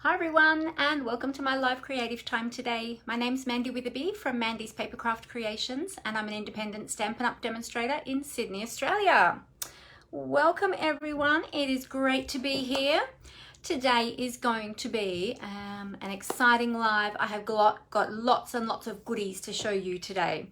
Hi everyone, and welcome to my live creative time today. My name's Mandy Witherby from Mandy's Papercraft Creations, and I'm an independent Stampin' Up demonstrator in Sydney, Australia. Welcome everyone, it is great to be here. Today is going to be an exciting live. I have got lots and lots of goodies to show you today.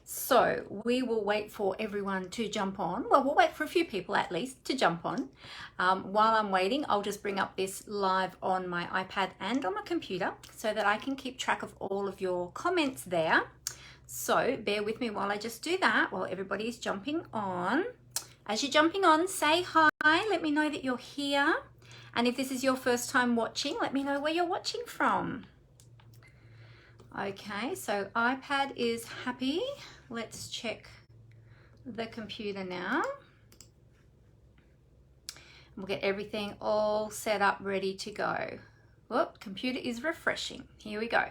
So we will wait for everyone to jump on. Well, we'll wait for a few people at least to jump on. While I'm waiting, I'll just bring up this live on my iPad and on my computer so that I can keep track of all of your comments there. So bear with me while I just do that, while everybody's jumping on. As you're jumping on, say hi, let me know that you're here. And if this is your first time watching, let me know where you're watching from. Okay, so iPad is happy. Let's check the computer now. We'll get everything all set up, ready to go. Whoop, computer is refreshing. Here we go.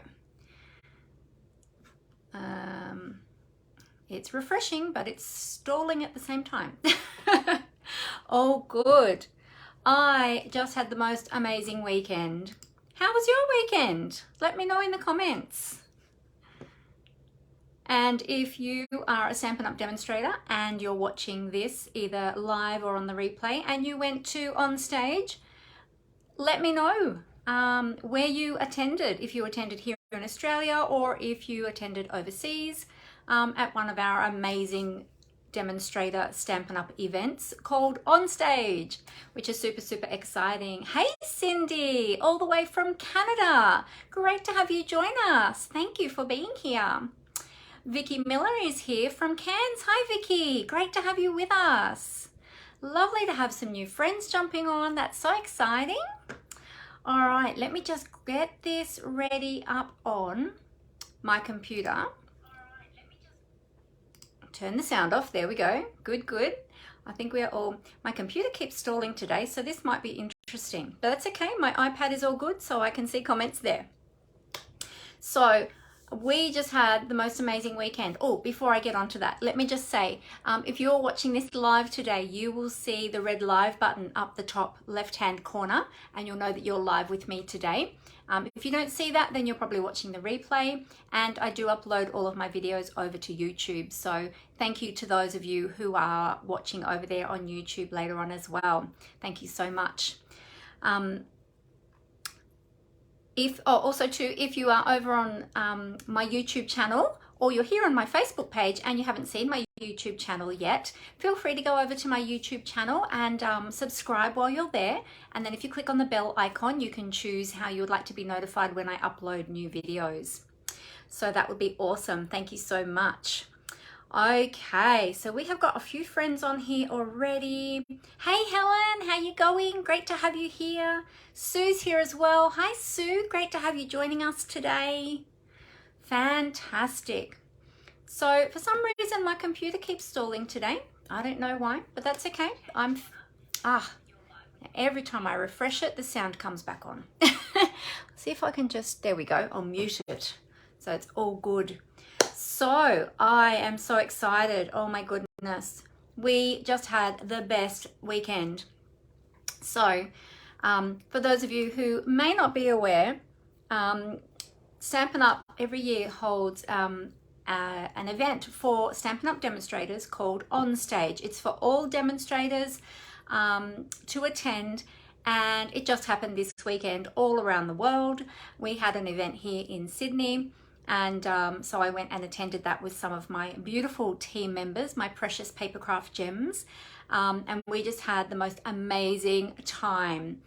It's refreshing, but it's stalling at the same time. Oh, good. I just had the most amazing weekend. How was your weekend? Let me know in the comments. And if you are a Stampin' Up demonstrator and you're watching this either live or on the replay and you went to Onstage, let me know where you attended, if you attended here in Australia or if you attended overseas at one of our amazing demonstrator Stampin' Up events called Onstage, which is super, super exciting. Hey Cindy, all the way from Canada. Great to have you join us. Thank you for being here. Vicky Miller is here from Cairns. Hi Vicky, great to have you with us. Lovely to have some new friends jumping on. That's so exciting. All right, let me just get this ready up on my computer. Turn the sound off. There we go. Good, good. I think we are all, my computer keeps stalling today, so this might be interesting, but that's okay. My iPad is all good, so I can see comments there. So we just had the most amazing weekend. Oh, before I get on to that, let me just say, if you're watching this live today, you will see the red live button up the top left-hand corner, and you'll know that you're live with me today. If you don't see that, then you're probably watching the replay, and I do upload all of my videos over to YouTube. So thank you to those of you who are watching over there on YouTube later on as well. Thank you so much. Also too, if you are over on my YouTube channel or you're here on my Facebook page and you haven't seen my YouTube channel yet, feel free to go over to my YouTube channel and subscribe while you're there. And then if you click on the bell icon, you can choose how you would like to be notified when I upload new videos. So that would be awesome. Thank you so much. Okay, so we have got a few friends on here already. Hey Helen, how you going? Great to have you here. Sue's here as well. Hi Sue, great to have you joining us today. Fantastic. So for some reason my computer keeps stalling today. I don't know why, but that's okay. Every time I refresh it, the sound comes back on. See if I can just, there we go, I'll mute it. So it's all good. So I am so excited. Oh my goodness. We just had the best weekend. So for those of you who may not be aware, Stampin' Up every year holds an event for Stampin' Up demonstrators called Onstage. It's for all demonstrators to attend, and it just happened this weekend all around the world. We had an event here in Sydney. And so I went and attended that with some of my beautiful team members, my precious papercraft gems. And we just had the most amazing time.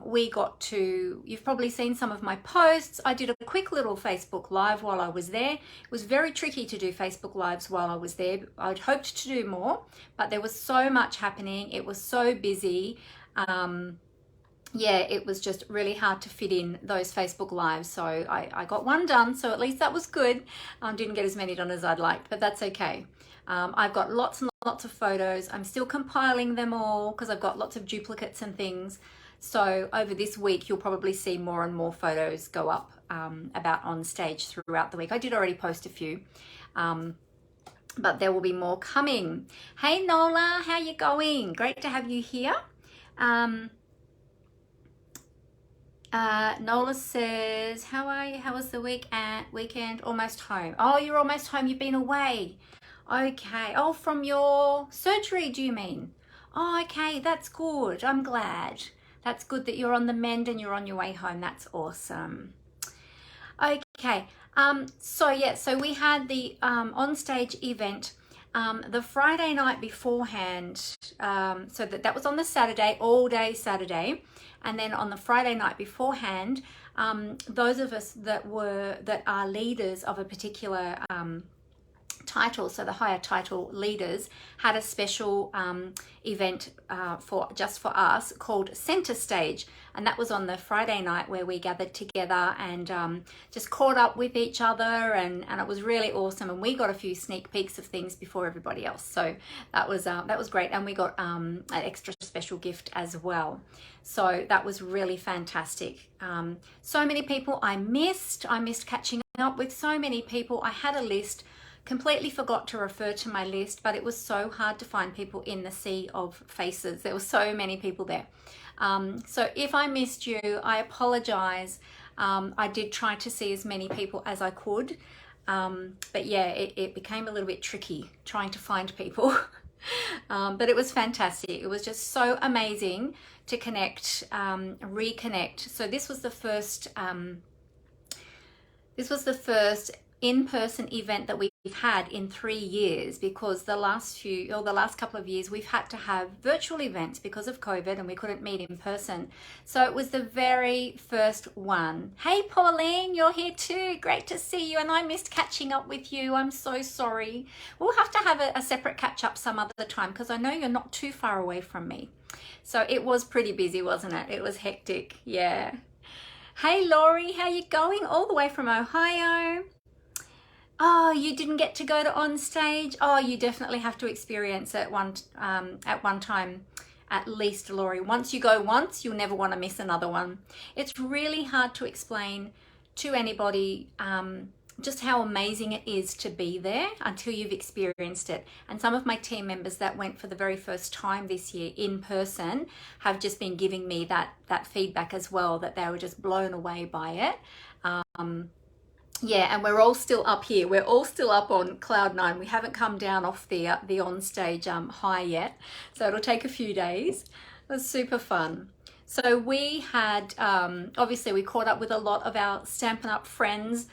We got to, you've probably seen some of my posts. I did a quick little Facebook Live while I was there. It was very tricky to do Facebook Lives while I was there. I'd hoped to do more, but there was so much happening. It was so busy. Yeah, it was just really hard to fit in those Facebook Lives. So I got one done, so at least that was good. Didn't get as many done as I'd liked, but that's okay. I've got lots and lots of photos. I'm still compiling them all because I've got lots of duplicates and things. So over this week, you'll probably see more and more photos go up about Onstage throughout the week. I did already post a few, but there will be more coming. Hey Nola, how you going? Great to have you here. Nola says, how are you? How was the weekend? Almost home. Oh, you're almost home. You've been away. Okay. Oh, from your surgery, do you mean? Oh, okay. That's good. I'm glad. That's good that you're on the mend and you're on your way home. That's awesome. Okay. So we had the Onstage event the Friday night beforehand. So that was on the Saturday, all day Saturday. And then on the Friday night beforehand, those of us that are leaders of a particular title, so the higher title leaders, had a special event for us called Center Stage, and that was on the Friday night where we gathered together and just caught up with each other, and it was really awesome, and we got a few sneak peeks of things before everybody else, so that was great, and we got an extra special gift as well. So that was really fantastic. So many people I missed catching up with so many people. I had a list, completely forgot to refer to my list, but it was so hard to find people in the sea of faces. There were so many people there. So if I missed you, I apologize. I did try to see as many people as I could. But yeah, it became a little bit tricky trying to find people. But it was fantastic. It was just so amazing to connect, reconnect. So this was the first in-person event that we've had in 3 years, because the last couple of years we've had to have virtual events because of COVID and we couldn't meet in person. So it was the very first one. Hey Pauline, you're here too. Great to see you, and I missed catching up with you. I'm so sorry. We'll have to have a separate catch up some other time, because I know you're not too far away from me. So it was pretty busy, wasn't it? It was hectic. Yeah. Hey Laurie, how you going? All the way from Ohio. Oh, you didn't get to go to Onstage? Oh, you definitely have to experience it at one time, at least, Laurie. Once you go once, you'll never want to miss another one. It's really hard to explain to anybody just how amazing it is to be there until you've experienced it. And some of my team members that went for the very first time this year in person have just been giving me that feedback as well, that they were just blown away by it. Yeah, and we're all still up here. We're all still up on cloud 9. We haven't come down off the Onstage high yet, so it'll take a few days. It was super fun. So we had, obviously we caught up with a lot of our Stampin' Up friends,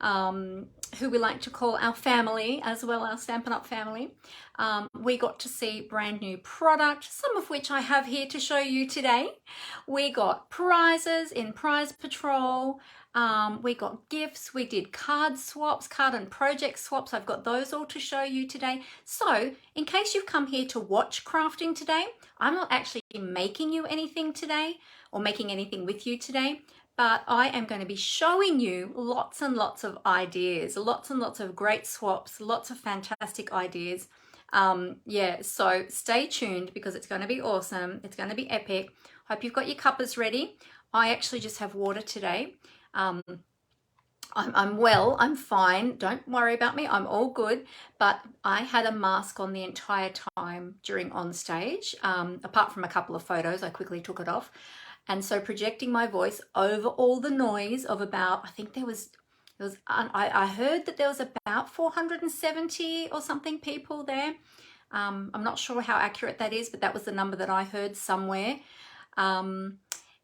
who we like to call our family as well, our Stampin' Up family. We got to see brand new product, some of which I have here to show you today. We got prizes in Prize Patrol. We got gifts, we did card and project swaps. I've got those all to show you today. So in case you've come here to watch crafting today, I'm not actually making you anything today or making anything with you today, but I am going to be showing you lots and lots of ideas, lots and lots of great swaps, lots of fantastic ideas. Yeah, so stay tuned because it's going to be awesome. It's going to be epic. Hope you've got your cuppers ready. I actually just have water today. I'm well, I'm fine, don't worry about me, I'm all good, but I had a mask on the entire time during Onstage, apart from a couple of photos. I quickly took it off, and so projecting my voice over all the noise of about, I think I heard that there was about 470 or something people there. I'm not sure how accurate that is, but that was the number that I heard somewhere.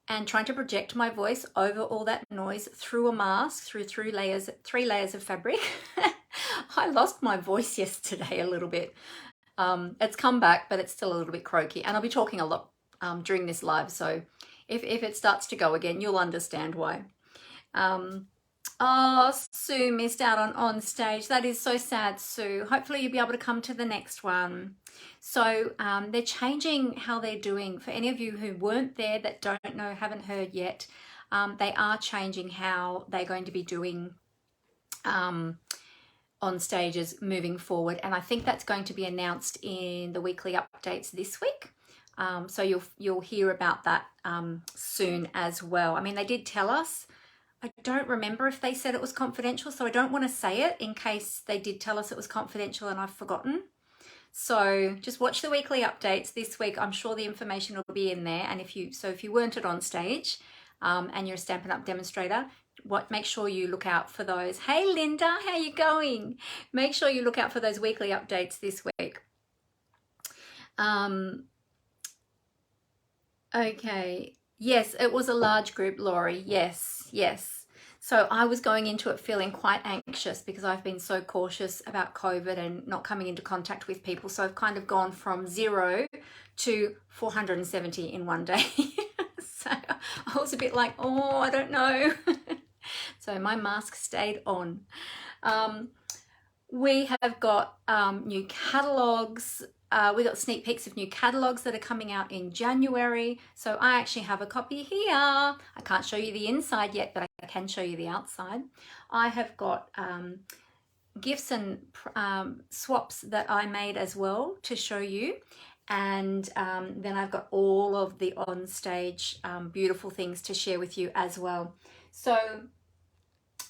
And trying to project my voice over all that noise through a mask, through three layers of fabric. I lost my voice yesterday a little bit. It's come back, but it's still a little bit croaky. And I'll be talking a lot during this live, so if it starts to go again, you'll understand why. Oh, Sue missed out on Onstage. That is so sad, Sue. Hopefully you'll be able to come to the next one. So they're changing how they're doing. For any of you who weren't there, that don't know, haven't heard yet, they are changing how they're going to be doing on stages moving forward. And I think that's going to be announced in the weekly updates this week. So you'll hear about that soon as well. I mean, they did tell us. I don't remember if they said it was confidential, so I don't want to say it in case they did tell us it was confidential and I've forgotten. So just watch the weekly updates this week. I'm sure the information will be in there. And if you weren't at Onstage, and you're a Stampin' Up demonstrator, make sure you look out for those. Hey Linda, how you going? Make sure you look out for those weekly updates this week. Okay, yes, it was a large group, Laurie. Yes, yes. So I was going into it feeling quite anxious because I've been so cautious about COVID and not coming into contact with people. So I've kind of gone from 0 to 470 in one day. So I was a bit like, oh, I don't know. So my mask stayed on. We have got new catalogs. We got sneak peeks of new catalogs that are coming out in January. So I actually have a copy here. I can't show you the inside yet, but I can show you the outside. I have got gifts and swaps that I made as well to show you. And then I've got all of the Onstage beautiful things to share with you as well. So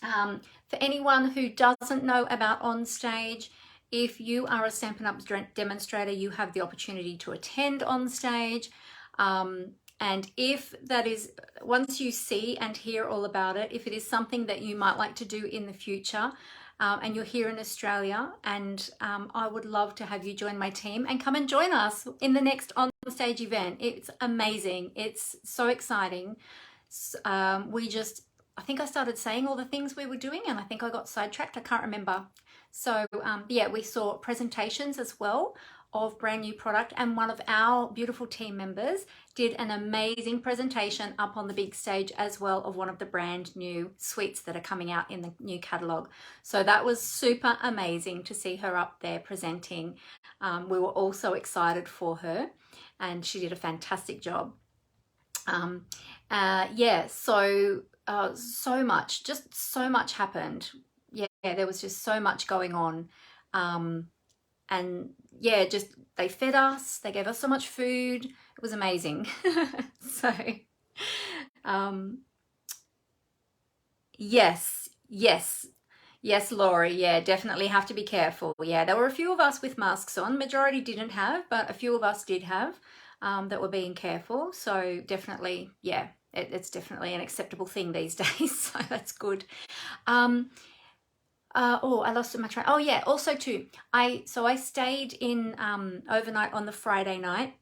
for anyone who doesn't know about Onstage, if you are a Stampin' Up demonstrator, you have the opportunity to attend Onstage. And if that is, once you see and hear all about it, if it is something that you might like to do in the future, and you're here in Australia, and I would love to have you join my team and come and join us in the next Onstage event. It's amazing. It's so exciting. I think I started saying all the things we were doing, and I think I got sidetracked. I can't remember. So yeah, we saw presentations as well of brand new product, and one of our beautiful team members did an amazing presentation up on the big stage as well of one of the brand new suites that are coming out in the new catalog. So that was super amazing to see her up there presenting. We were all so excited for her, and she did a fantastic job. Yeah, so so much, just so much happened. Yeah, there was just so much going on. And yeah, just they fed us, they gave us so much food. It was amazing. So yes, yes, yes, Laurie. Yeah, definitely have to be careful. Yeah, there were a few of us with masks on. Majority didn't have, but a few of us did have, that were being careful. So definitely, yeah, it's definitely an acceptable thing these days. So that's good. Oh, I lost my train. Oh yeah, also too, I stayed in overnight on the Friday night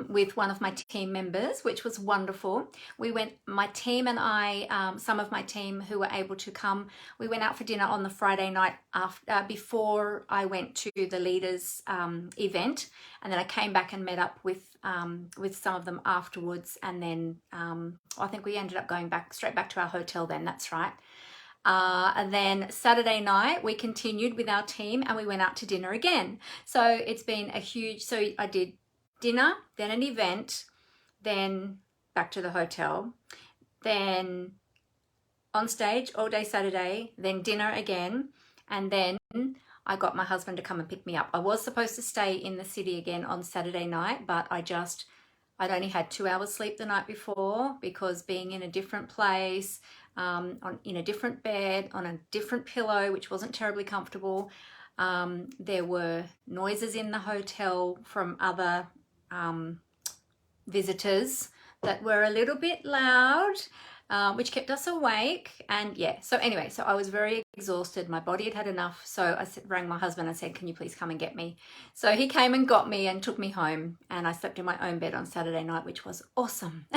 with one of my team members, which was wonderful. We went, my team and I, some of my team who were able to come, we went out for dinner on the Friday night after, before I went to the leaders event, and then I came back and met up with some of them afterwards, and then I think we ended up going straight back to our hotel then, that's right. And then Saturday night we continued with our team and we went out to dinner again. So it's been a huge, so I did dinner, then an event, then back to the hotel, then on stage all day Saturday, then dinner again, and then I got my husband to come and pick me up. I was supposed to stay in the city again on Saturday night, but I'd only had 2 hours sleep the night before, because being in a different place, in a different bed, on a different pillow, which wasn't terribly comfortable. There were noises in the hotel from other visitors that were a little bit loud, which kept us awake. And yeah, so anyway, so I was very exhausted. My body had had enough. So I rang my husband and said, can you please come and get me? So he came and got me and took me home, and I slept in my own bed on Saturday night, which was awesome.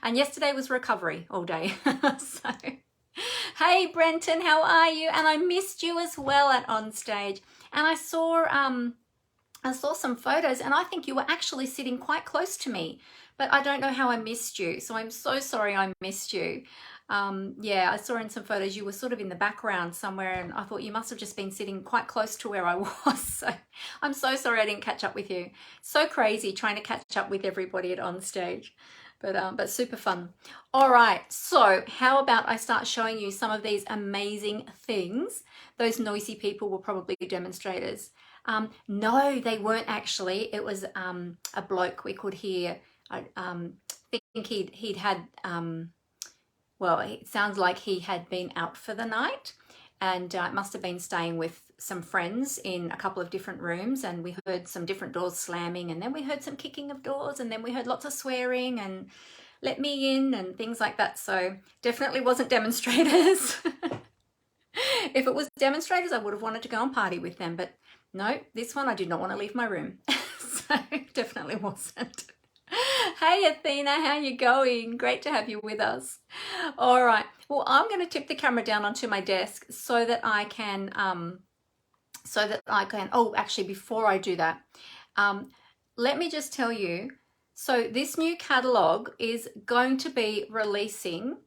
And yesterday was recovery all day. So, hey Brenton, how are you? And I missed you as well at Onstage. And I saw some photos, and I think you were actually sitting quite close to me, but I don't know how I missed you. So I'm so sorry I missed you. Yeah, I saw in some photos you were sort of in the background somewhere, and I thought you must have just been sitting quite close to where I was. So I'm so sorry I didn't catch up with you. So crazy trying to catch up with everybody at Onstage. But super fun. All right, so how about I start showing you some of these amazing things? Those noisy people were probably demonstrators. No, they weren't actually. It was a bloke we could hear. I think he'd had, well, it sounds like he had been out for the night, and must have been staying with some friends in a couple of different rooms, and we heard some different doors slamming, and then we heard some kicking of doors, and then we heard lots of swearing, and let me in and things like that. So definitely wasn't Demonstrators. If it was Demonstrators, I would have wanted to go and party with them, but no, this one I did not want to leave my room. So definitely wasn't. Hey Athena, how you going? Great to have you with us. All right, well, I'm going to tip the camera down onto my desk so that I can oh, actually, before I do that, let me just tell you, so this new catalog is going to be releasing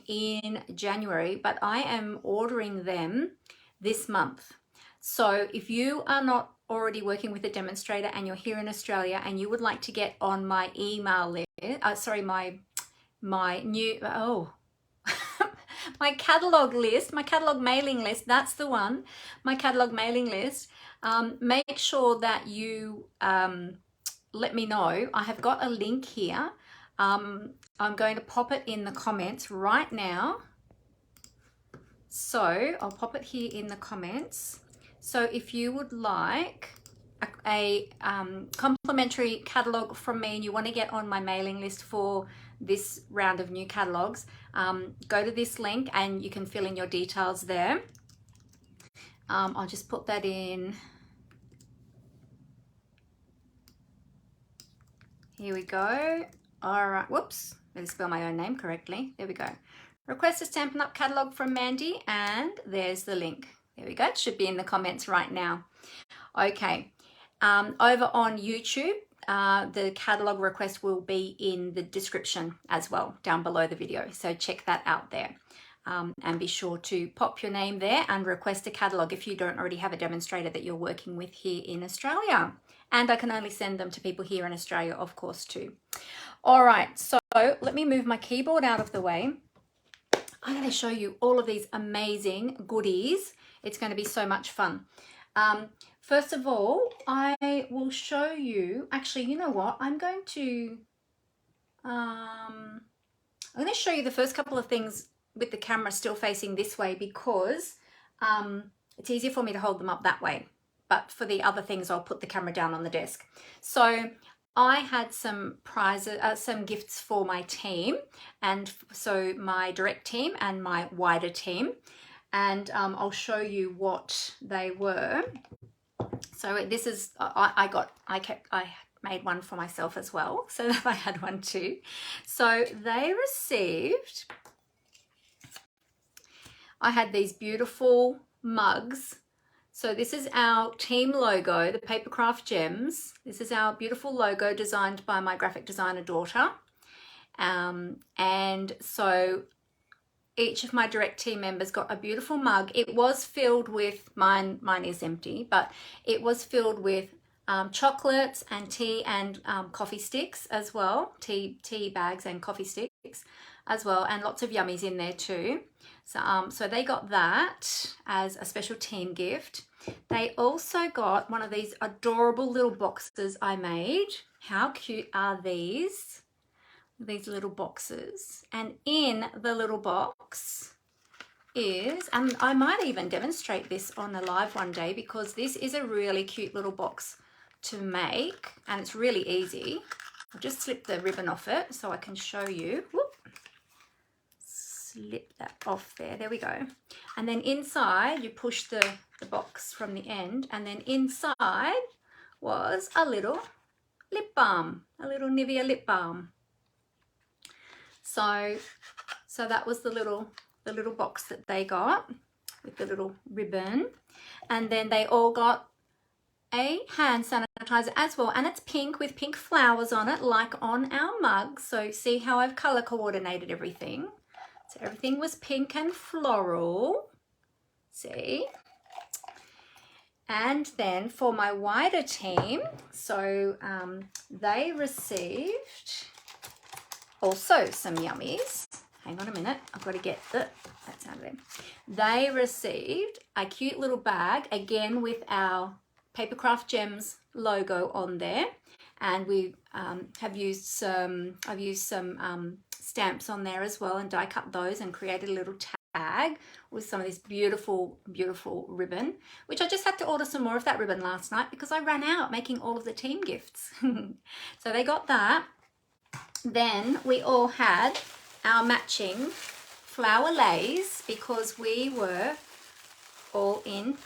in January, but I am ordering them this month. So if you are not already working with a demonstrator and you're here in Australia and you would like to get on my email list, my new, my catalog list, my catalog mailing list, that's the one, my catalog mailing list, make sure that you let me know. I have got a link here. I'm going to pop it in the comments right now. So I'll pop it here in the comments. So if you would like a complimentary catalog from me and you want to get on my mailing list for this round of new catalogs, go to this link and you can fill in your details there. I'll just put that in. Here we go. All right, whoops, let me spell my own name correctly. There we go. Request a Stampin' Up catalog from Mandy, and there's the link. There we go, it should be in the comments right now. Okay, over on YouTube, the catalog request will be in the description as well, down below the video. So check that out there. And be sure to pop your name there and request a catalog if you don't already have a demonstrator that you're working with here in Australia. And I can only send them to people here in Australia, of course, too. All right, so let me move my keyboard out of the way. I'm going to show you all of these amazing goodies. It's going to be so much fun. First of all, I will show you, actually, you know what? I'm going to show you the first couple of things with the camera still facing this way because it's easier for me to hold them up that way. But for the other things, I'll put the camera down on the desk. So I had some prizes, some gifts for my team, and so my direct team and my wider team, and I'll show you what they were. So this is I made one for myself as well, so that I had one too. So they received. I had these beautiful mugs. So this is our team logo, the Papercraft Gems. This is our beautiful logo designed by my graphic designer daughter. And so each of my direct team members got a beautiful mug. It was filled with, mine is empty, but it was filled with chocolates and tea and coffee sticks as well, tea bags and coffee sticks as well, and lots of yummies in there too. So they got that as a special team gift. They also got one of these adorable little boxes I made. How cute are these? These little boxes. And in the little box is, and I might even demonstrate this on a live one day because this is a really cute little box to make and it's really easy. I'll just slip the ribbon off it so I can show you. Whoop. Slip that off there we go. And then inside you push the box from the end, and then inside was a little lip balm, a little Nivea lip balm. So that was the little box that they got with the little ribbon. And then they all got a hand sanitizer as well, and it's pink with pink flowers on it like on our mug. So see how I've color coordinated everything. So everything was pink and floral, see? And then for my wider team, so they received also some yummies. Hang on a minute, I've got to get that's out of there. They received a cute little bag, again with our Papercraft Gems logo on there. And we have used some, I've used some stamps on there as well and die cut those and created a little tag with some of this beautiful, beautiful ribbon, which I just had to order some more of that ribbon last night because I ran out making all of the team gifts. So they got that. Then we all had our matching flower lays because we were all in.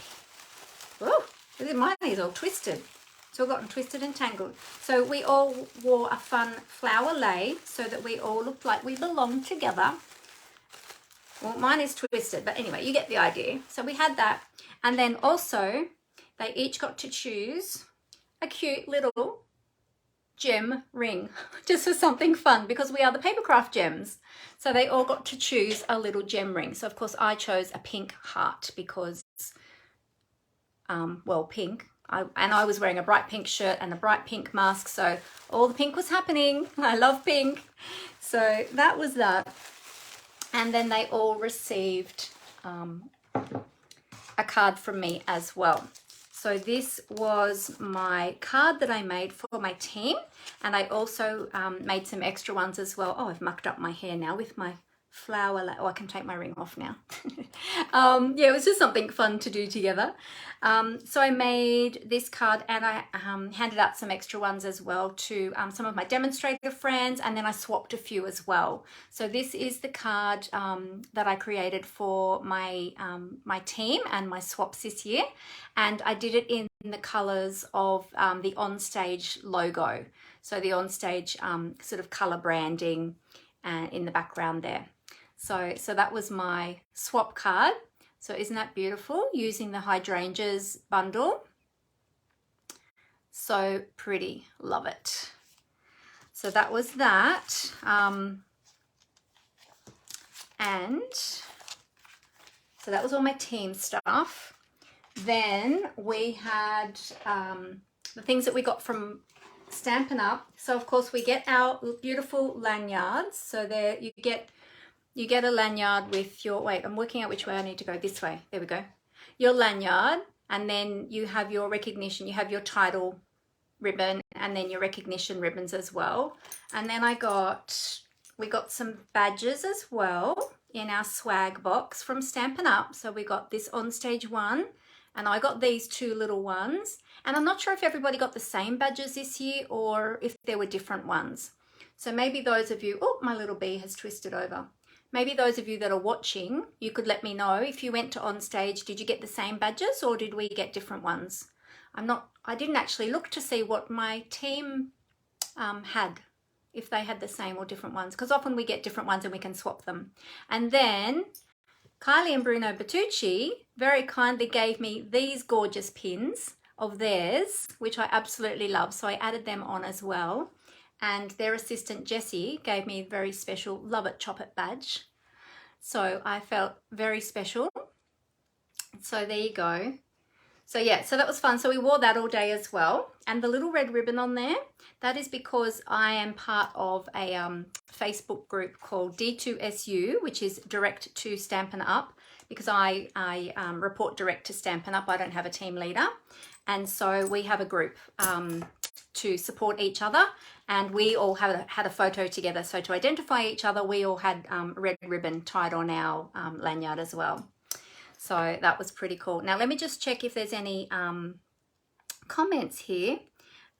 Oh, mine is all twisted. It's all gotten twisted and tangled. So we all wore a fun flower lay so that we all looked like we belonged together. Well, mine is twisted, but anyway, you get the idea. So we had that. And then also, they each got to choose a cute little gem ring, just for something fun, because we are the papercraft gems. So they all got to choose a little gem ring. So of course I chose a pink heart because, well, pink. And I was wearing a bright pink shirt and a bright pink mask, so all the pink was happening. I love pink. So that was that. And then they all received a card from me as well. So this was my card that I made for my team, and I also made some extra ones as well. Oh, I've mucked up my hair now with my flower. Oh, I can take my ring off now. Yeah, it was just something fun to do together. So I made this card, and I handed out some extra ones as well to some of my demonstrator friends, and then I swapped a few as well. So this is the card that I created for my my team and my swaps this year, and I did it in the colors of the Onstage logo. So the Onstage sort of color branding in the background there. So that was my swap card. So isn't that beautiful? Using the hydrangeas bundle. So pretty, love it. So that was that. And so that was all my team stuff. Then we had the things that we got from Stampin' Up. So of course we get our beautiful lanyards. So there you get a lanyard with your, wait, I'm working out which way I need to go. This way, there we go. Your lanyard, and then you have your recognition, you have your title ribbon, and then your recognition ribbons as well. And then we got some badges as well in our swag box from Stampin' Up. So we got this Onstage one, and I got these two little ones. And I'm not sure if everybody got the same badges this year or if there were different ones. So maybe those of you, oh, my little bee has twisted over. Maybe those of you that are watching, you could let me know if you went to Onstage, did you get the same badges or did we get different ones? I didn't actually look to see what my team had, if they had the same or different ones, because often we get different ones and we can swap them. And then Kylie and Bruno Bertucci very kindly gave me these gorgeous pins of theirs, which I absolutely love. So I added them on as well. And their assistant Jessie gave me a very special Love It Chop It badge. So I felt very special. So there you go. So yeah, so that was fun. So we wore that all day as well. And the little red ribbon on there, that is because I am part of a Facebook group called D2SU, which is direct to Stampin' Up, because I report direct to Stampin' Up. I don't have a team leader. And so we have a group to support each other, and we all had a photo together. So to identify each other, we all had red ribbon tied on our lanyard as well. So that was pretty cool. Now let me just check if there's any comments here.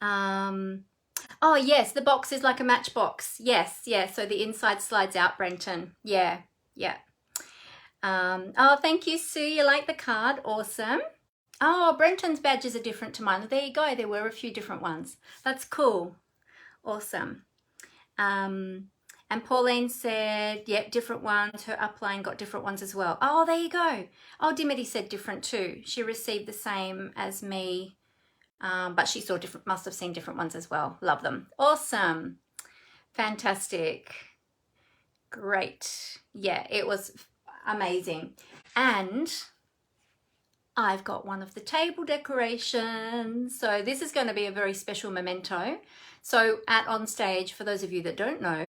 Oh yes, the box is like a matchbox. Yes, yeah, so the inside slides out, Brenton. Yeah. Oh, thank you, Sue, you like the card, awesome. Oh, Brenton's badges are different to mine. There you go, there were a few different ones. That's cool, awesome. And Pauline said, yep, different ones. Her upline got different ones as well. Oh, there you go. Oh, Dimity said different too. She received the same as me, but she saw different, must have seen different ones as well. Love them. Awesome. Fantastic. Great. Yeah, it was amazing. And I've got one of the table decorations. So this is going to be a very special memento. So at Onstage, for those of you that don't know,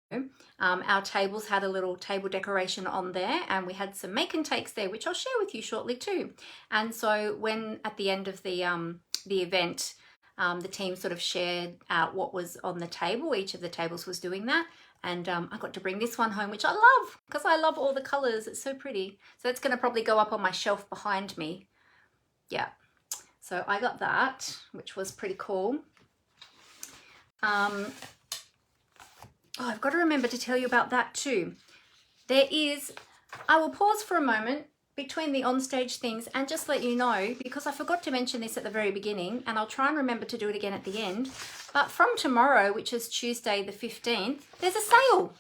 our tables had a little table decoration on there, and we had some make and takes there, which I'll share with you shortly too. And so when at the end of the event, the team sort of shared out what was on the table. Each of the tables was doing that. And I got to bring this one home, which I love because I love all the colors. It's so pretty. So it's going to probably go up on my shelf behind me. Yeah, so I got that, which was pretty cool. Oh, I've got to remember to tell you about that too. There is, I will pause for a moment between the onstage things and just let you know, because I forgot to mention this at the very beginning, and I'll try and remember to do it again at the end. But from tomorrow, which is Tuesday the 15th, there's a sale.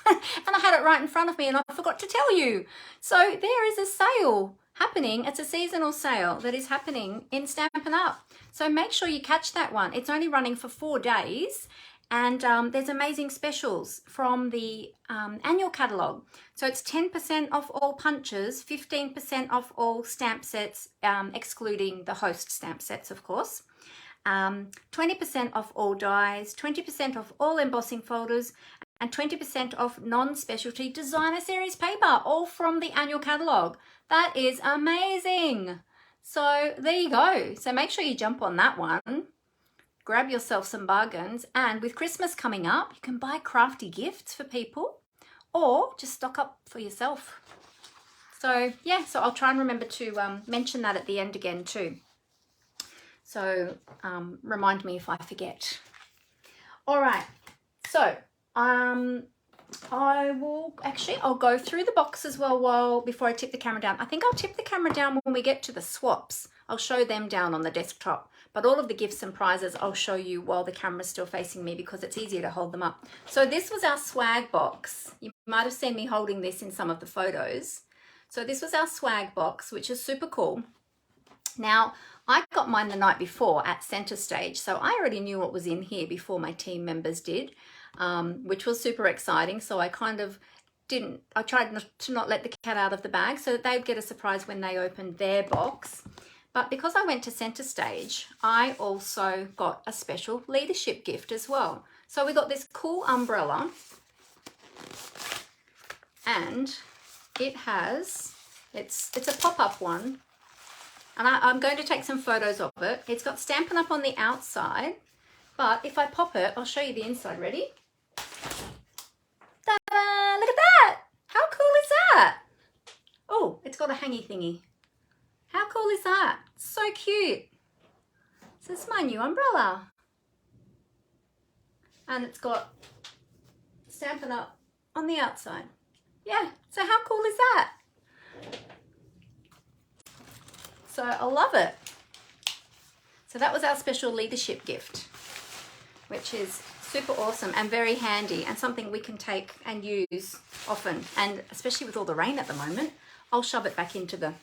And I had it right in front of me and I forgot to tell you. So there is a sale happening. It's a seasonal sale that is happening in Stampin' Up. So make sure you catch that one. It's only running for 4 days. And there's amazing specials from the annual catalogue. So it's 10% off all punches, 15% off all stamp sets, excluding the host stamp sets, of course. 20% off all dies, 20% off all embossing folders, and 20% off non-specialty designer series paper, all from the annual catalogue. That is amazing. So there you go. So make sure you jump on that one. Grab yourself some bargains, and with Christmas coming up, you can buy crafty gifts for people or just stock up for yourself. So yeah, so I'll try and remember to mention that at the end again too. So remind me if I forget. All right, so I'll go through the box as well before I tip the camera down. I think I'll tip the camera down when we get to the swaps. I'll show them down on the desktop, but all of the gifts and prizes I'll show you while the camera's still facing me because it's easier to hold them up. So this was our swag box. You might have seen me holding this in some of the photos. So this was our swag box, which is super cool. Now, I got mine the night before at center stage, so I already knew what was in here before my team members did, which was super exciting. So I kind of I tried to not let the cat out of the bag so that they'd get a surprise when they opened their box. But because I went to center stage, I also got a special leadership gift as well. So we got this cool umbrella, and it's a pop-up one. And I'm going to take some photos of it. It's got Stampin' Up on the outside, but if I pop it, I'll show you the inside. Ready? Ta-da! Look at that! How cool is that? Oh, it's got a hangy thingy. How cool is that? So cute. So this is my new umbrella. And it's got Stampin' Up on the outside. Yeah, so how cool is that? So I love it. So that was our special leadership gift, which is super awesome and very handy and something we can take and use often. And especially with all the rain at the moment, I'll shove it back into the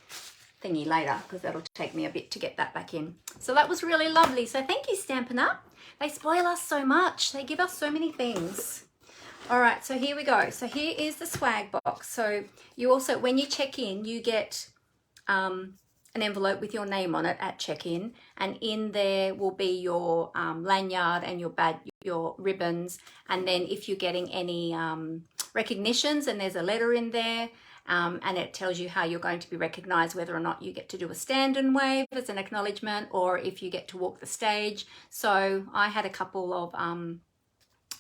thingy later because that'll take me a bit to get that back in. So that was really lovely. So thank you, Stampin' Up. They spoil us so much. They give us so many things. All right, so here we go. So here is the swag box. So you also, when you check in, you get an envelope with your name on it at check-in, and in there will be your lanyard and your badge, your ribbons, and then if you're getting any recognitions, and there's a letter in there, and it tells you how you're going to be recognized, whether or not you get to do a stand and wave as an acknowledgement, or if you get to walk the stage. So I had a couple of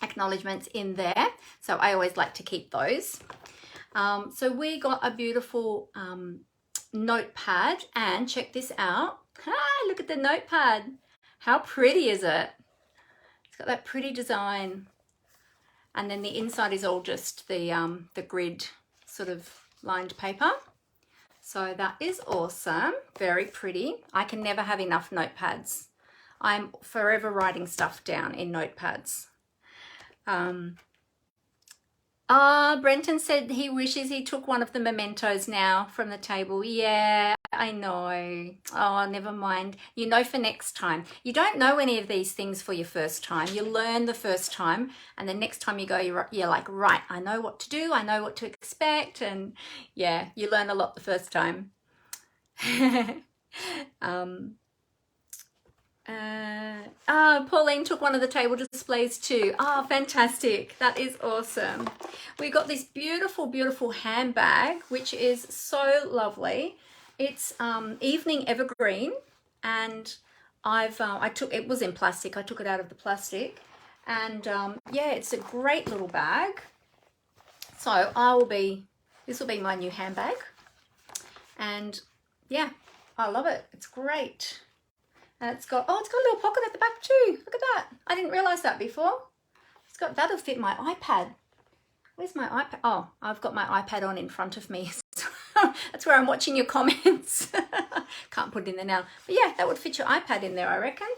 acknowledgements in there, so I always like to keep those. So we got a beautiful notepad, and check this out. Look at the notepad. How pretty is it? It's got that pretty design, and then the inside is all just the grid sort of lined paper. So that is awesome. Very pretty. I can never have enough notepads. I'm forever writing stuff down in notepads. Brenton said he wishes he took one of the mementos now from the table. Yeah, I know. Oh, never mind. You know for next time. You don't know any of these things for your first time. You learn the first time, and the next time you go, you're like, right, I know what to do. I know what to expect. And yeah, you learn a lot the first time. Pauline took one of the table displays too. Oh, fantastic. That is awesome. We got this beautiful, beautiful handbag, which is so lovely. It's evening evergreen, and it was in plastic. I took it out of the plastic, and yeah, it's a great little bag. So this will be my new handbag, and yeah, I love it. It's great. And it's got a little pocket at the back too. Look at that. I didn't realize that before. that'll fit my iPad. Where's my iPad? Oh, I've got my iPad on in front of me. That's where I'm watching your comments. Can't put it in there now. But yeah, that would fit your iPad in there, I reckon.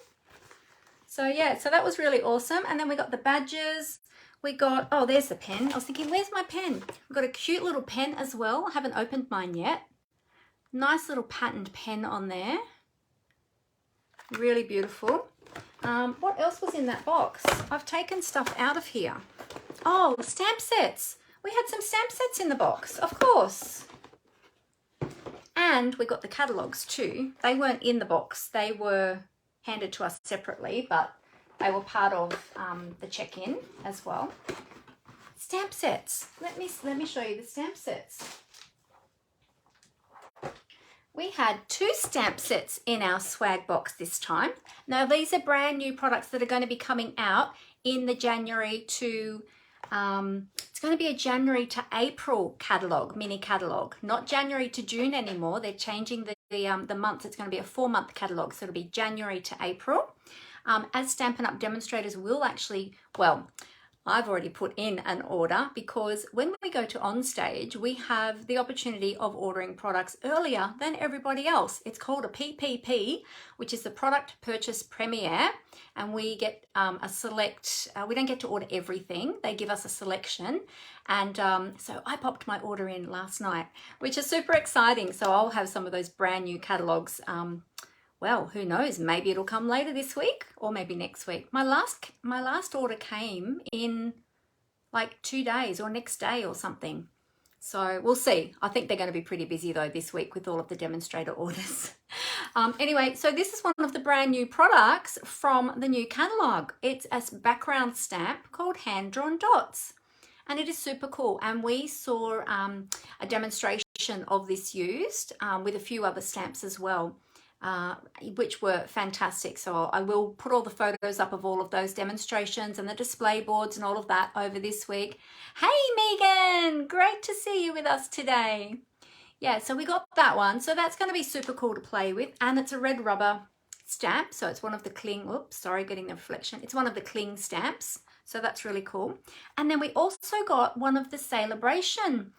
So yeah, so that was really awesome. And then we got the badges. We got, oh, there's the pen. I was thinking, where's my pen? We've got a cute little pen as well. I haven't opened mine yet. Nice little patterned pen on there. Really beautiful. What else was in that box? I've taken stuff out of here. Oh, stamp sets. We had some stamp sets in the box, of course. And we got the catalogues too. They weren't in the box. They were handed to us separately, but they were part of the check-in as well. Stamp sets. Let me show you the stamp sets. We had 2 stamp sets in our swag box this time. Now these are brand new products that are going to be coming out in the January to, it's going to be a January to April catalogue, mini catalogue, not January to June anymore. They're changing the months. It's going to be a 4-month catalogue, so it'll be January to April. As Stampin' Up demonstrators will actually, well, I've already put in an order because when we go to Onstage, we have the opportunity of ordering products earlier than everybody else. It's called a PPP, which is the Product Purchase Premiere, and we get a select, we don't get to order everything. They give us a selection, and so I popped my order in last night, which is super exciting. So I'll have some of those brand new catalogs. Well, who knows? Maybe it'll come later this week or maybe next week. My last order came in like 2 days or next day or something. So we'll see. I think they're going to be pretty busy though this week with all of the demonstrator orders. Anyway, so this is one of the brand new products from the new catalogue. It's a background stamp called Hand Drawn Dots. And it is super cool. And we saw a demonstration of this used with a few other stamps as well. Which were fantastic. So I will put all the photos up of all of those demonstrations and the display boards and all of that over this week. Hey Megan, great to see you with us today. Yeah, so we got that one. So that's going to be super cool to play with, and it's a red rubber stamp. So it's one of the cling, oops, sorry, getting the reflection. It's one of the cling stamps. So that's really cool. And then we also got one of the Celebration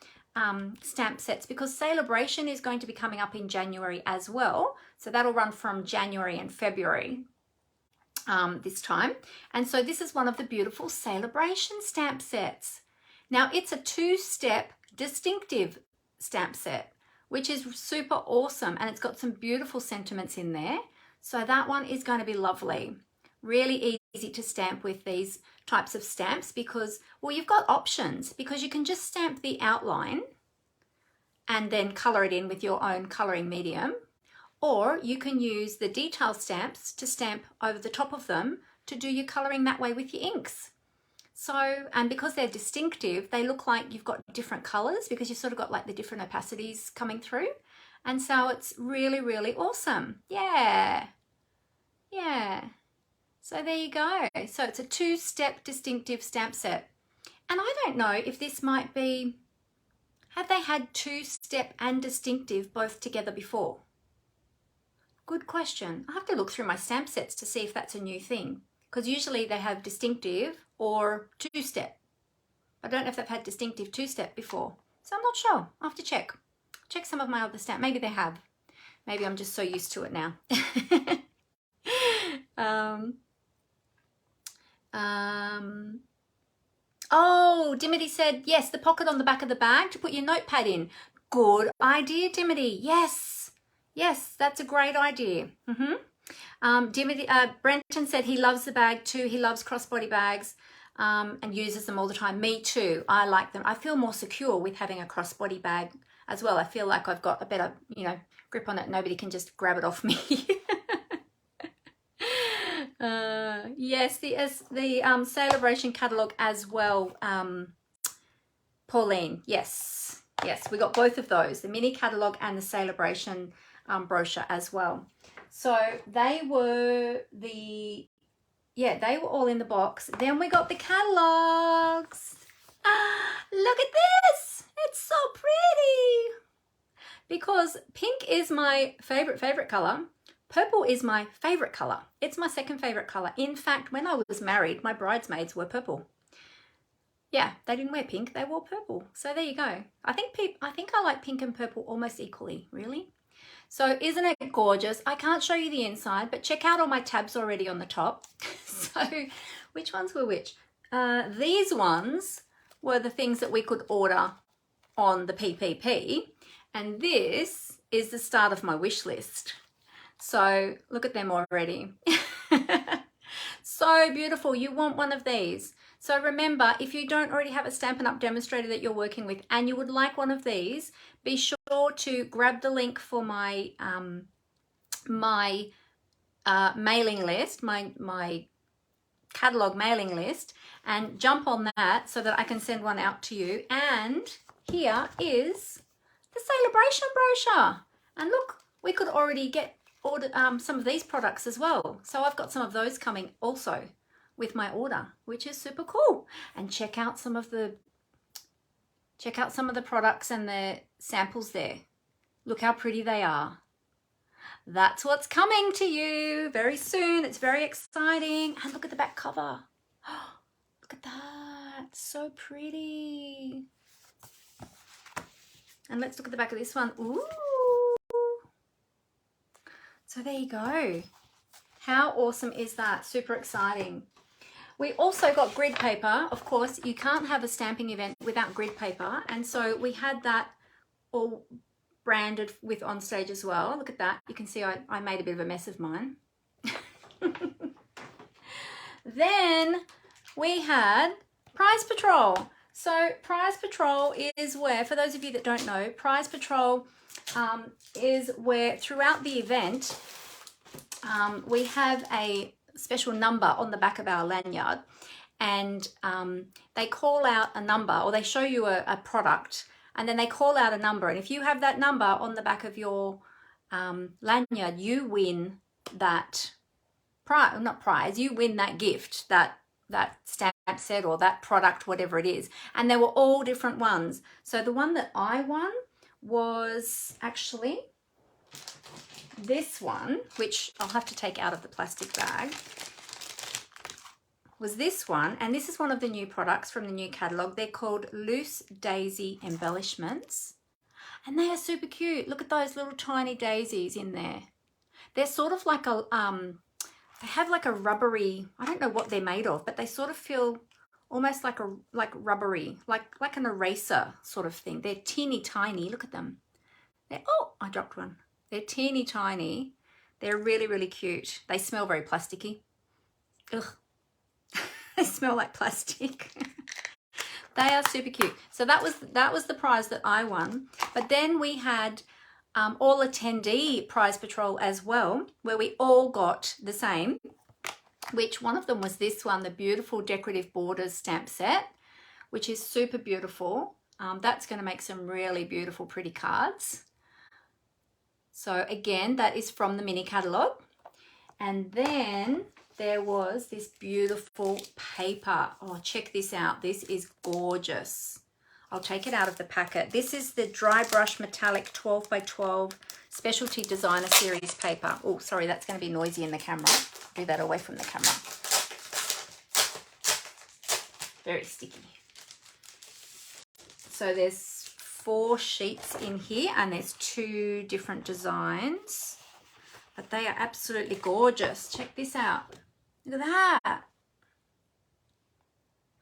stamp sets, because Celebration is going to be coming up in January as well. So that'll run from January and February this time. And so this is one of the beautiful Celebration stamp sets. Now it's a 2-step distinctive stamp set, which is super awesome. And it's got some beautiful sentiments in there. So that one is going to be lovely. Really easy to stamp with these types of stamps because, well, you've got options, because you can just stamp the outline and then color it in with your own coloring medium, or you can use the detail stamps to stamp over the top of them to do your coloring that way with your inks. So, and because they're distinctive, they look like you've got different colors because you've sort of got like the different opacities coming through. And so it's really, really awesome. Yeah. Yeah. So there you go. So it's a 2-step distinctive stamp set. And I don't know if this might be, have they had 2-step and distinctive both together before? Good question. I have to look through my stamp sets to see if that's a new thing, because usually they have distinctive or 2-step. I don't know if they've had distinctive 2-step before. So I'm not sure. I'll have to check. Check some of my other stamps. Maybe they have. Maybe I'm just so used to it now. Oh, Dimity said, yes, the pocket on the back of the bag to put your notepad in. Good idea, Dimity. Yes, yes, that's a great idea. Dimity, Brenton said he loves the bag too. He loves crossbody bags and uses them all the time. Me too. I like them. I feel more secure with having a crossbody bag as well. I feel like I've got a better, grip on it. Nobody can just grab it off me. Yes, the Celebration catalogue as well, Pauline. Yes, we got both of those, the mini catalogue and the Celebration brochure as well. So they were they were all in the box. Then we got the catalogues. Look at this, it's so pretty, because pink is my favorite color. Purple is my favorite color. It's my second favorite color. In fact, when I was married, my bridesmaids were purple. Yeah, they didn't wear pink, they wore purple. So there you go. I think I like pink and purple almost equally, really. So isn't it gorgeous? I can't show you the inside, but check out all my tabs already on the top. So which ones were which? These ones were the things that we could order on the PPP, and this is the start of my wish list. So look at them already. So beautiful. You want one of these. So remember, if you don't already have a Stampin' Up! Demonstrator that you're working with and you would like one of these, be sure to grab the link for my mailing list, my catalog mailing list, and jump on that so that I can send one out to you. And here is the celebration brochure. And look, we could already order some of these products as well. So I've got some of those coming also with my order, which is super cool. And check out some of the products and the samples there. Look how pretty they are. That's what's coming to you very soon. It's very exciting. And look at the back cover. Oh, look at that. So pretty. And let's look at the back of this one. Ooh. So there you go. How awesome is that? Super exciting. We also got grid paper. Of course, you can't have a stamping event without grid paper. And so we had that all branded with Onstage as well. Look at that. You can see I made a bit of a mess of mine. Then we had Prize Patrol. So Prize Patrol is where, for those of you that don't know, Prize Patrol is where throughout the event we have a special number on the back of our lanyard, and they call out a number, or they show you a product, and then they call out a number, and if you have that number on the back of your lanyard, you win that you win that gift, that stamp set or that product, whatever it is. And there were all different ones. So the one that I won was actually this one, which I'll have to take out of the plastic bag, was this one. And this is one of the new products from the new catalogue. They're called Loose Daisy Embellishments. And they are super cute. Look at those little tiny daisies in there. They're sort of like a, they have like a rubbery, I don't know what they're made of, but they sort of feel almost like rubbery, like an eraser sort of thing. They're teeny tiny. Look at them. Oh, I dropped one. They're teeny tiny. They're really, really cute. They smell very plasticky. Ugh. They smell like plastic. They are super cute. So that was the prize that I won. But then we had all attendee Prize Patrol as well, where we all got the same, which one of them was this one, the beautiful decorative borders stamp set, which is super beautiful. That's going to make some really beautiful, pretty cards. So again, that is from the mini catalogue. And then there was this beautiful paper. Oh, check this out. This is gorgeous. I'll take it out of the packet. This is the Dry Brush Metallic 12 by 12 Specialty Designer Series paper. Oh, sorry, that's going to be noisy in the camera. Do that away from the camera. Very sticky. So there's 4 sheets in here, and there's 2 different designs. But they are absolutely gorgeous. Check this out. Look at that.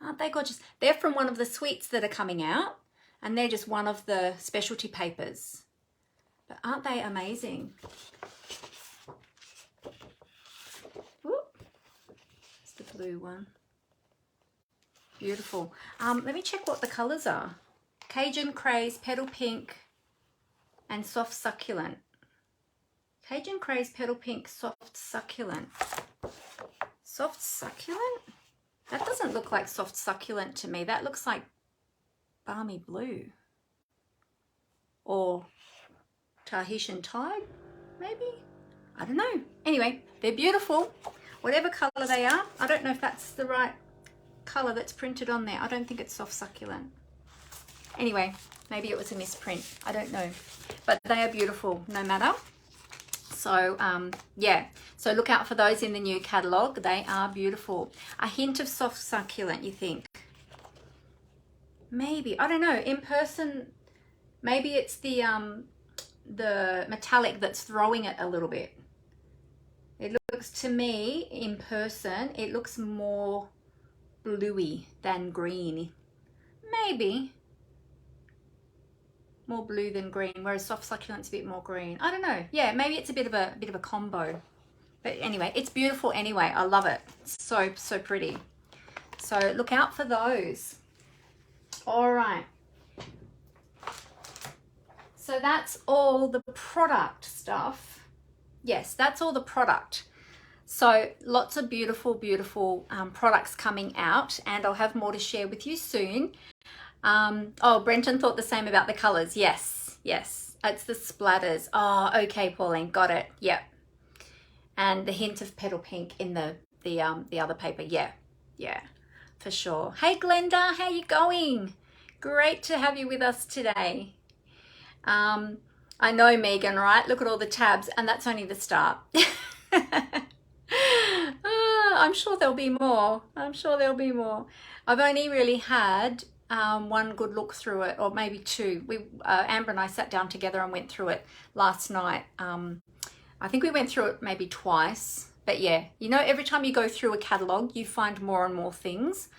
Aren't they gorgeous? They're from one of the suites that are coming out, and they're just one of the specialty papers. But aren't they amazing? Whoop. It's the blue one. Beautiful. Let me check what the colours are. Cajun Craze, Petal Pink, and Soft Succulent. Cajun Craze, Petal Pink, Soft Succulent. Soft Succulent? That doesn't look like Soft Succulent to me. That looks like Balmy Blue. Or Tahitian Tide, maybe? I don't know. Anyway, they're beautiful. Whatever colour they are. I don't know if that's the right colour that's printed on there. I don't think it's Soft Succulent. Anyway, maybe it was a misprint. I don't know. But they are beautiful no matter. So, yeah. So look out for those in the new catalogue. They are beautiful. A hint of Soft Succulent, you think? maybe, I don't know, in person, maybe it's the metallic that's throwing it a little bit. It looks to me, in person, it looks more bluey than green. Maybe more blue than green, whereas soft succulent's a bit more green. I don't know. Yeah, maybe it's a bit of a combo. But anyway, it's beautiful anyway. I love it. So pretty. So look out for those. All right. So that's all the product stuff. Yes, that's all the product. So lots of beautiful, beautiful products coming out, and I'll have more to share with you soon. Oh, Brenton thought the same about the colors. Yes, yes. It's the splatters. Oh, okay, Pauline, got it. Yep. And the hint of petal pink in the other paper. Yeah, yeah, for sure. Hey, Glenda, how you going? Great to have you with us today. I know, Megan, right? Look at all the tabs, and that's only the start. I'm sure there'll be more. I'm sure there'll be more. I've only really had one good look through it, or maybe two. Amber and I sat down together and went through it last night. I think we went through it maybe twice, but yeah, you know, every time you go through a catalog, you find more and more things.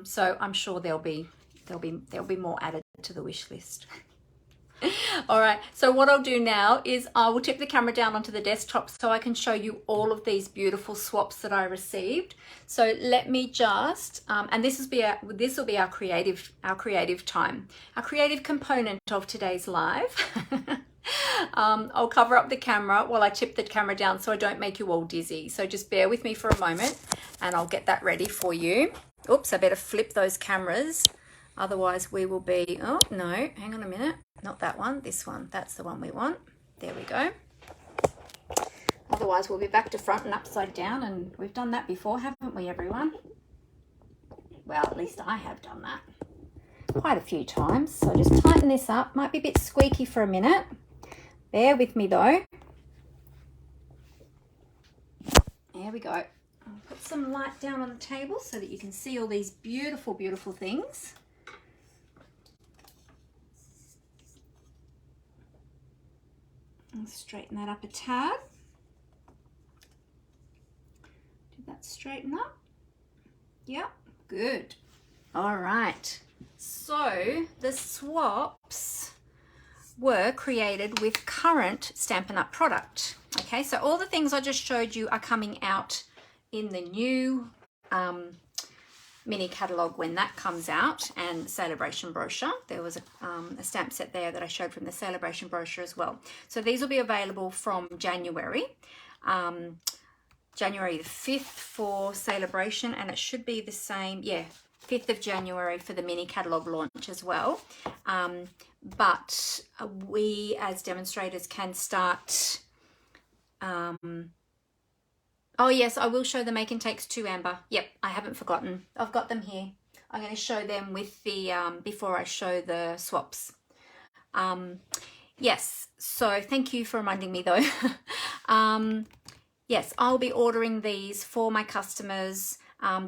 So I'm sure there'll be more added to the wish list. All right, so what I'll do now is I will tip the camera down onto the desktop so I can show you all of these beautiful swaps that I received. So let me just, and this will be our creative time, our creative component of today's live. I'll cover up the camera while I tip the camera down so I don't make you all dizzy. So just bear with me for a moment and I'll get that ready for you. Oops, I better flip those cameras. Otherwise we will be, oh no, hang on a minute. Not that one, this one. That's the one we want. There we go. Otherwise we'll be back to front and upside down, and we've done that before, haven't we, everyone? Well, at least I have done that quite a few times. So just tighten this up. Might be a bit squeaky for a minute. Bear with me though. There we go. I'll put some light down on the table so that you can see all these beautiful, beautiful things. I'll straighten that up a tad. Did that straighten up? Yep, good. All right. So the swaps were created with current Stampin' Up product. Okay, so all the things I just showed you are coming out in the new mini catalogue when that comes out, and celebration brochure. There was a stamp set there that I showed from the celebration brochure as well. So these will be available from January. January the 5th for celebration, and it should be the same, yeah, 5th of January for the mini catalogue launch as well. But we as demonstrators can start. Oh yes, I will show the make and takes too, Amber. Yep, I haven't forgotten. I've got them here. I'm going to show them with the before I show the swaps. Yes, so thank you for reminding me though. Yes, I'll be ordering these for my customers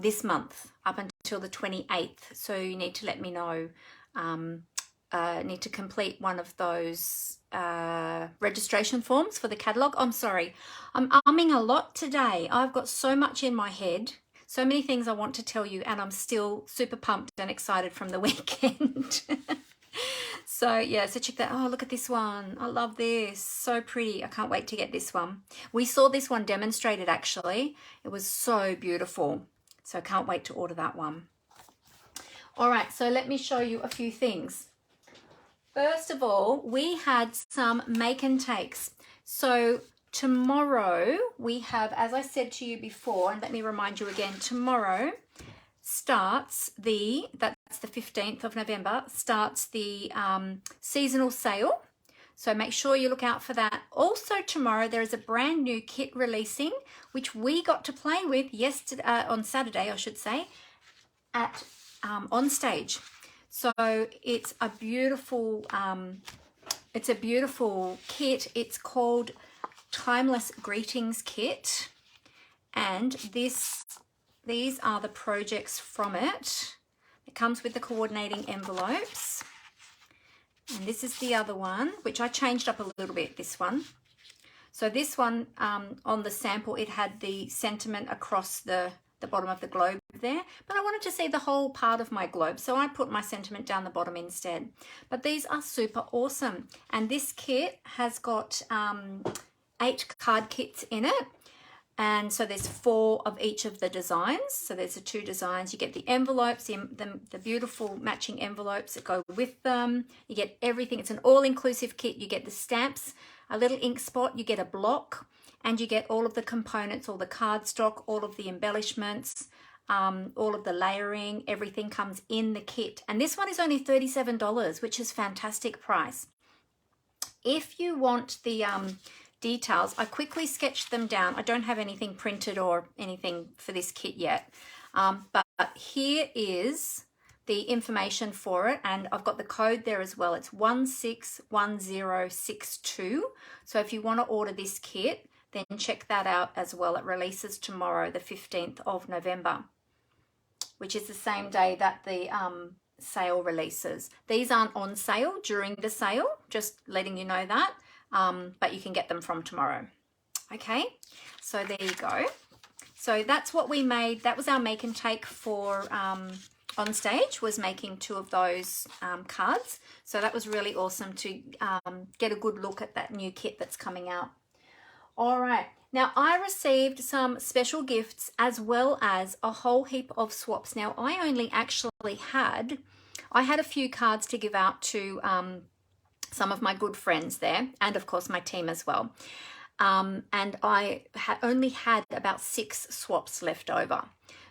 this month up until the 28th. So you need to let me know. Need to complete one of those registration forms for the catalogue. I'm sorry, I'm umming a lot today. I've got so much in my head, so many things I want to tell you, and I'm still super pumped and excited from the weekend. So yeah, so check that. Oh, look at this one. I love this. So pretty. I can't wait to get this one. We saw this one demonstrated actually. It was so beautiful. So I can't wait to order that one. All right, so let me show you a few things. First of all, we had some make and takes. So tomorrow we have, as I said to you before, and let me remind you again, tomorrow starts that's the 15th of November, starts the seasonal sale. So make sure you look out for that. Also tomorrow there is a brand new kit releasing, which we got to play with yesterday, on Saturday, I should say, at Onstage. So it's a beautiful kit. It's called Timeless Greetings Kit, and these are the projects from it. It comes with the coordinating envelopes. And this is the other one, which I changed up a little bit, this one. So this one, on the sample, it had the sentiment across the bottom of the globe there, but I wanted to see the whole part of my globe, so I put my sentiment down the bottom instead. But these are super awesome, and this kit has got 8 card kits in it, and so there's 4 of each of the designs. So there's the 2 designs. You get the envelopes, the beautiful matching envelopes that go with them. You get everything. It's an all-inclusive kit. You get the stamps, a little ink spot, you get a block, and you get all of the components, all the cardstock, all of the embellishments, all of the layering. Everything comes in the kit. And this one is only $37, which is fantastic price. If you want the details, I quickly sketched them down. I don't have anything printed or anything for this kit yet, but here is the information for it, and I've got the code there as well. It's 161062. So if you want to order this kit, then check that out as well. It releases tomorrow, the 15th of November, which is the same day that the sale releases. These aren't on sale during the sale, just letting you know that. But you can get them from tomorrow. Okay, so there you go. So that's what we made. That was our make and take for Onstage, was making 2 of those cards. So that was really awesome to get a good look at that new kit that's coming out. All right, now I received some special gifts as well as a whole heap of swaps. Now I only actually had a few cards to give out to some of my good friends there, and of course my team as well. And I only had about 6 swaps left over.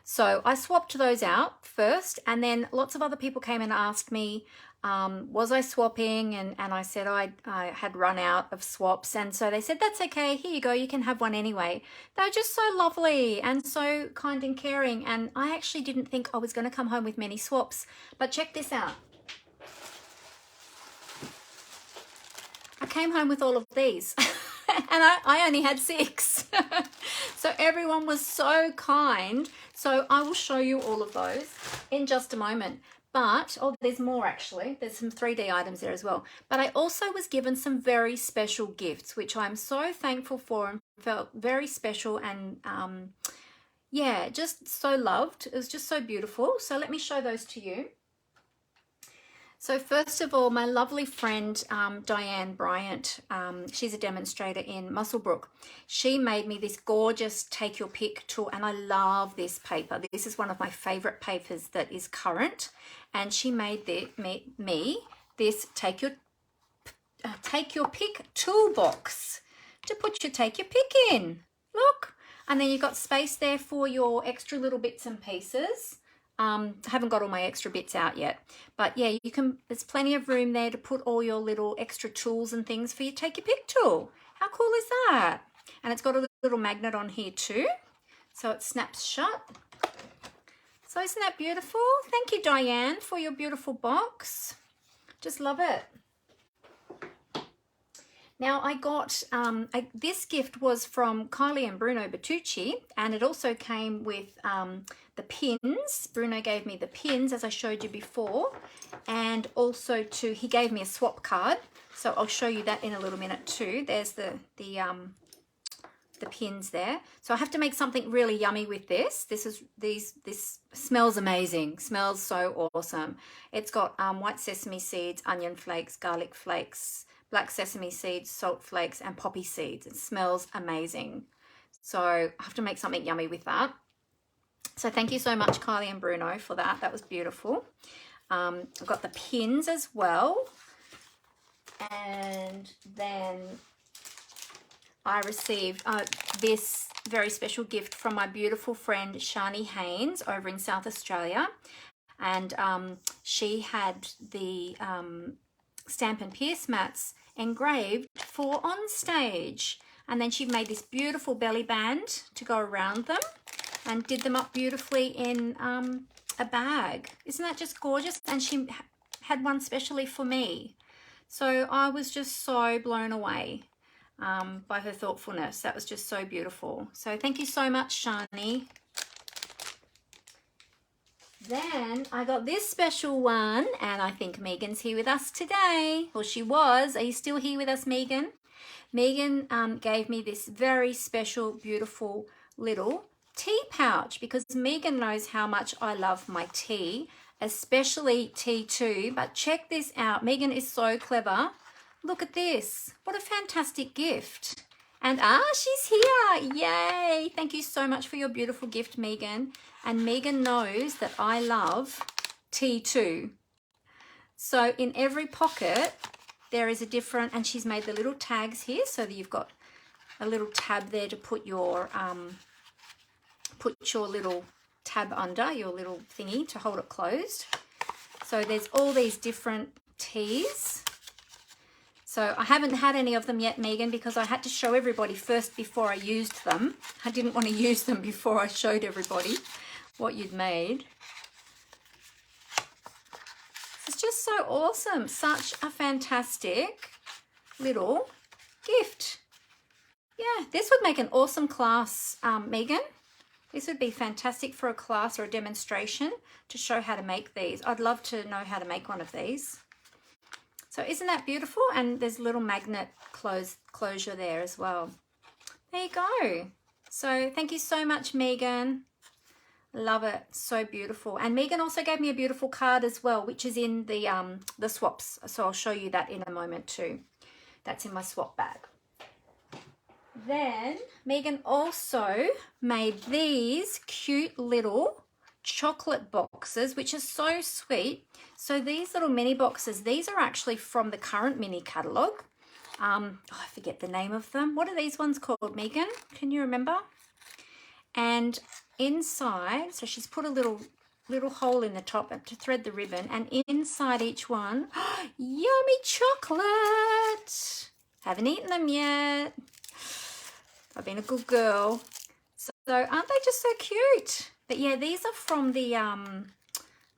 So I swapped those out first, and then lots of other people came and asked me, was I swapping? And I said I had run out of swaps. And so they said, that's okay, here you go, you can have one anyway. They were just so lovely and so kind and caring. And I actually didn't think I was going to come home with many swaps. But check this out. I came home with all of these and I only had 6. So everyone was so kind. So I will show you all of those in just a moment. But, oh, there's more actually. There's some 3D items there as well. But I also was given some very special gifts, which I'm so thankful for and felt very special and, yeah, just so loved. It was just so beautiful. So let me show those to you. So first of all, my lovely friend, Diane Bryant, she's a demonstrator in Muswellbrook. She made me this gorgeous Take Your Pick tool, and I love this paper. This is one of my favorite papers that is current, and she made me this Take Your Pick toolbox to put your Take Your Pick in. Look, and then you've got space there for your extra little bits and pieces. I haven't got all my extra bits out yet, but yeah, you can, there's plenty of room there to put all your little extra tools and things for your Take Your Pick tool. How cool is that? And it's got a little magnet on here too, so it snaps shut. So isn't that beautiful? Thank you, Diane, for your beautiful box. Just love it. Now I got, this gift was from Kylie and Bruno Bertucci, and it also came with the pins. Bruno gave me the pins, as I showed you before, and also he gave me a swap card. So I'll show you that in a little minute too. There's the pins there. So I have to make something really yummy with this. This smells amazing. Smells so awesome. It's got white sesame seeds, onion flakes, garlic flakes, black sesame seeds, salt flakes, and poppy seeds. It smells amazing. So I have to make something yummy with that. So thank you so much, Kylie and Bruno, for that. That was beautiful. I've got the pins as well. And then I received this very special gift from my beautiful friend Shani Haynes over in South Australia. And she had the Stampin' Pierce mats engraved for Onstage, and then she made this beautiful belly band to go around them and did them up beautifully in a bag. Isn't that just gorgeous? And she had one specially for me, so I was just so blown away by her thoughtfulness. That was just so beautiful. So thank you so much, Shani. Then I got this special one, and I think Megan's here with us today. Well, she was. Are you still here with us, Megan? Megan gave me this very special, beautiful little tea pouch because Megan knows how much I love my tea, especially tea too. But check this out. Megan is so clever. Look at this. What a fantastic gift. And she's here. Yay. Thank you so much for your beautiful gift, Megan. And Megan knows that I love tea too. So in every pocket, there is a different, and she's made the little tags here so that you've got a little tab there to put your little tab under, your little thingy to hold it closed. So there's all these different teas. So I haven't had any of them yet, Megan, because I had to show everybody first before I used them. I didn't want to use them before I showed everybody what you'd made. It's just so awesome. Such a fantastic little gift. Yeah, this would make an awesome class, Megan. This would be fantastic for a class or a demonstration to show how to make these. I'd love to know how to make one of these. So isn't that beautiful? And there's a little magnet closure there as well. There you go. So thank you so much, Megan. Love it. So beautiful. And Megan also gave me a beautiful card as well, which is in the swaps. So I'll show you that in a moment too. That's in my swap bag. Then Megan also made these cute little chocolate boxes, which are so sweet. So these little mini boxes, these are actually from the current mini catalogue. I forget the name of them. What are these ones called, Megan? Can you remember? And inside, so she's put a little hole in the top to thread the ribbon, and inside each one, yummy chocolate. Haven't eaten them yet. I've been a good girl. So aren't they just so cute? But yeah, these are from the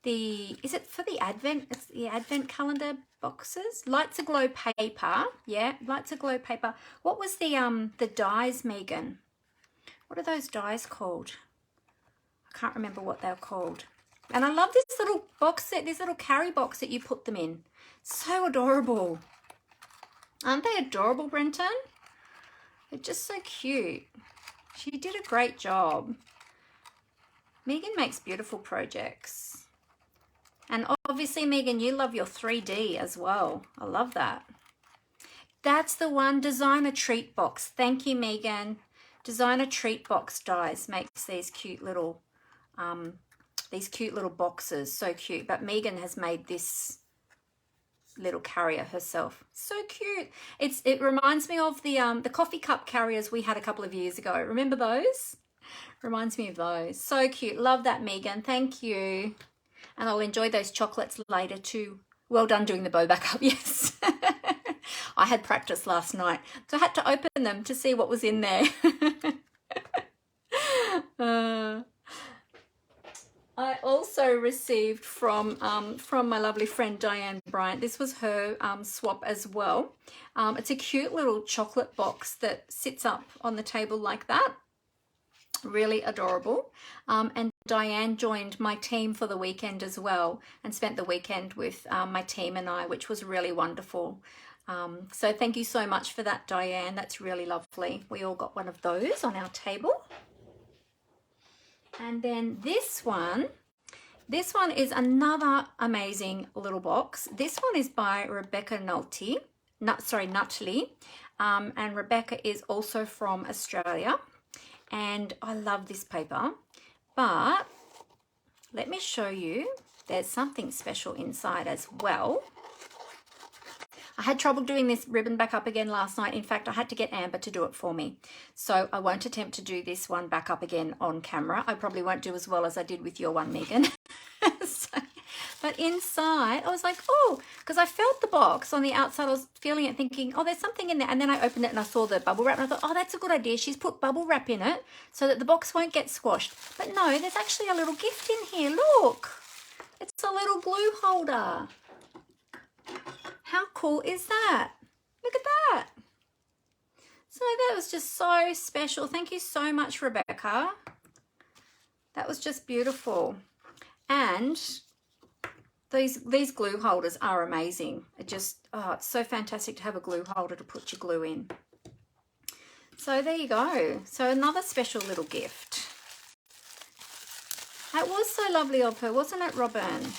is it for the Advent? It's the Advent calendar boxes. Lights Aglow paper. Yeah, Lights Aglow paper. What was the dies, Megan? What are those dies called? I can't remember what they're called. And I love this little box set, this little carry box that you put them in. So adorable. Aren't they adorable, Brenton? They're just so cute. She did a great job. Megan makes beautiful projects. And obviously, Megan, you love your 3D as well. I love that. That's the one, Designer Treat Box. Thank you, Megan. Designer Treat Box dies makes these cute little boxes. So cute. But Megan has made this little carrier herself. So cute. It reminds me of the coffee cup carriers we had a couple of years ago. Remember those? Reminds me of those. So cute. Love that, Megan. Thank you. And I'll enjoy those chocolates later too. Well done doing the bow back up. Yes. I had practice last night, so I had to open them to see what was in there. I also received from my lovely friend Diane Bryant. This was her swap as well. It's a cute little chocolate box that sits up on the table like that. Really adorable. And Diane joined my team for the weekend as well and spent the weekend with my team and I, which was really wonderful. So thank you so much for that, Diane. That's really lovely. We all got one of those on our table. And then this one is another amazing little box. This one is by Rebecca Nutley. And Rebecca is also from Australia. And I love this paper. But let me show you. There's something special inside as well. I had trouble doing this ribbon back up again last night. In fact, I had to get Amber to do it for me. So I won't attempt to do this one back up again on camera. I probably won't do as well as I did with your one, Megan. But inside, I was like, oh, because I felt the box on the outside. I was feeling it thinking, oh, there's something in there. And then I opened it and I saw the bubble wrap and I thought, oh, that's a good idea. She's put bubble wrap in it so that the box won't get squashed. But no, there's actually a little gift in here. Look, it's a little glue holder. How cool is that? Look at that. So that was just so special. Thank you so much, Rebecca. That was just beautiful. And these glue holders are amazing. It just, oh, it's so fantastic to have a glue holder to put your glue in. So there you go. So another special little gift. That was so lovely of her, wasn't it, Robin?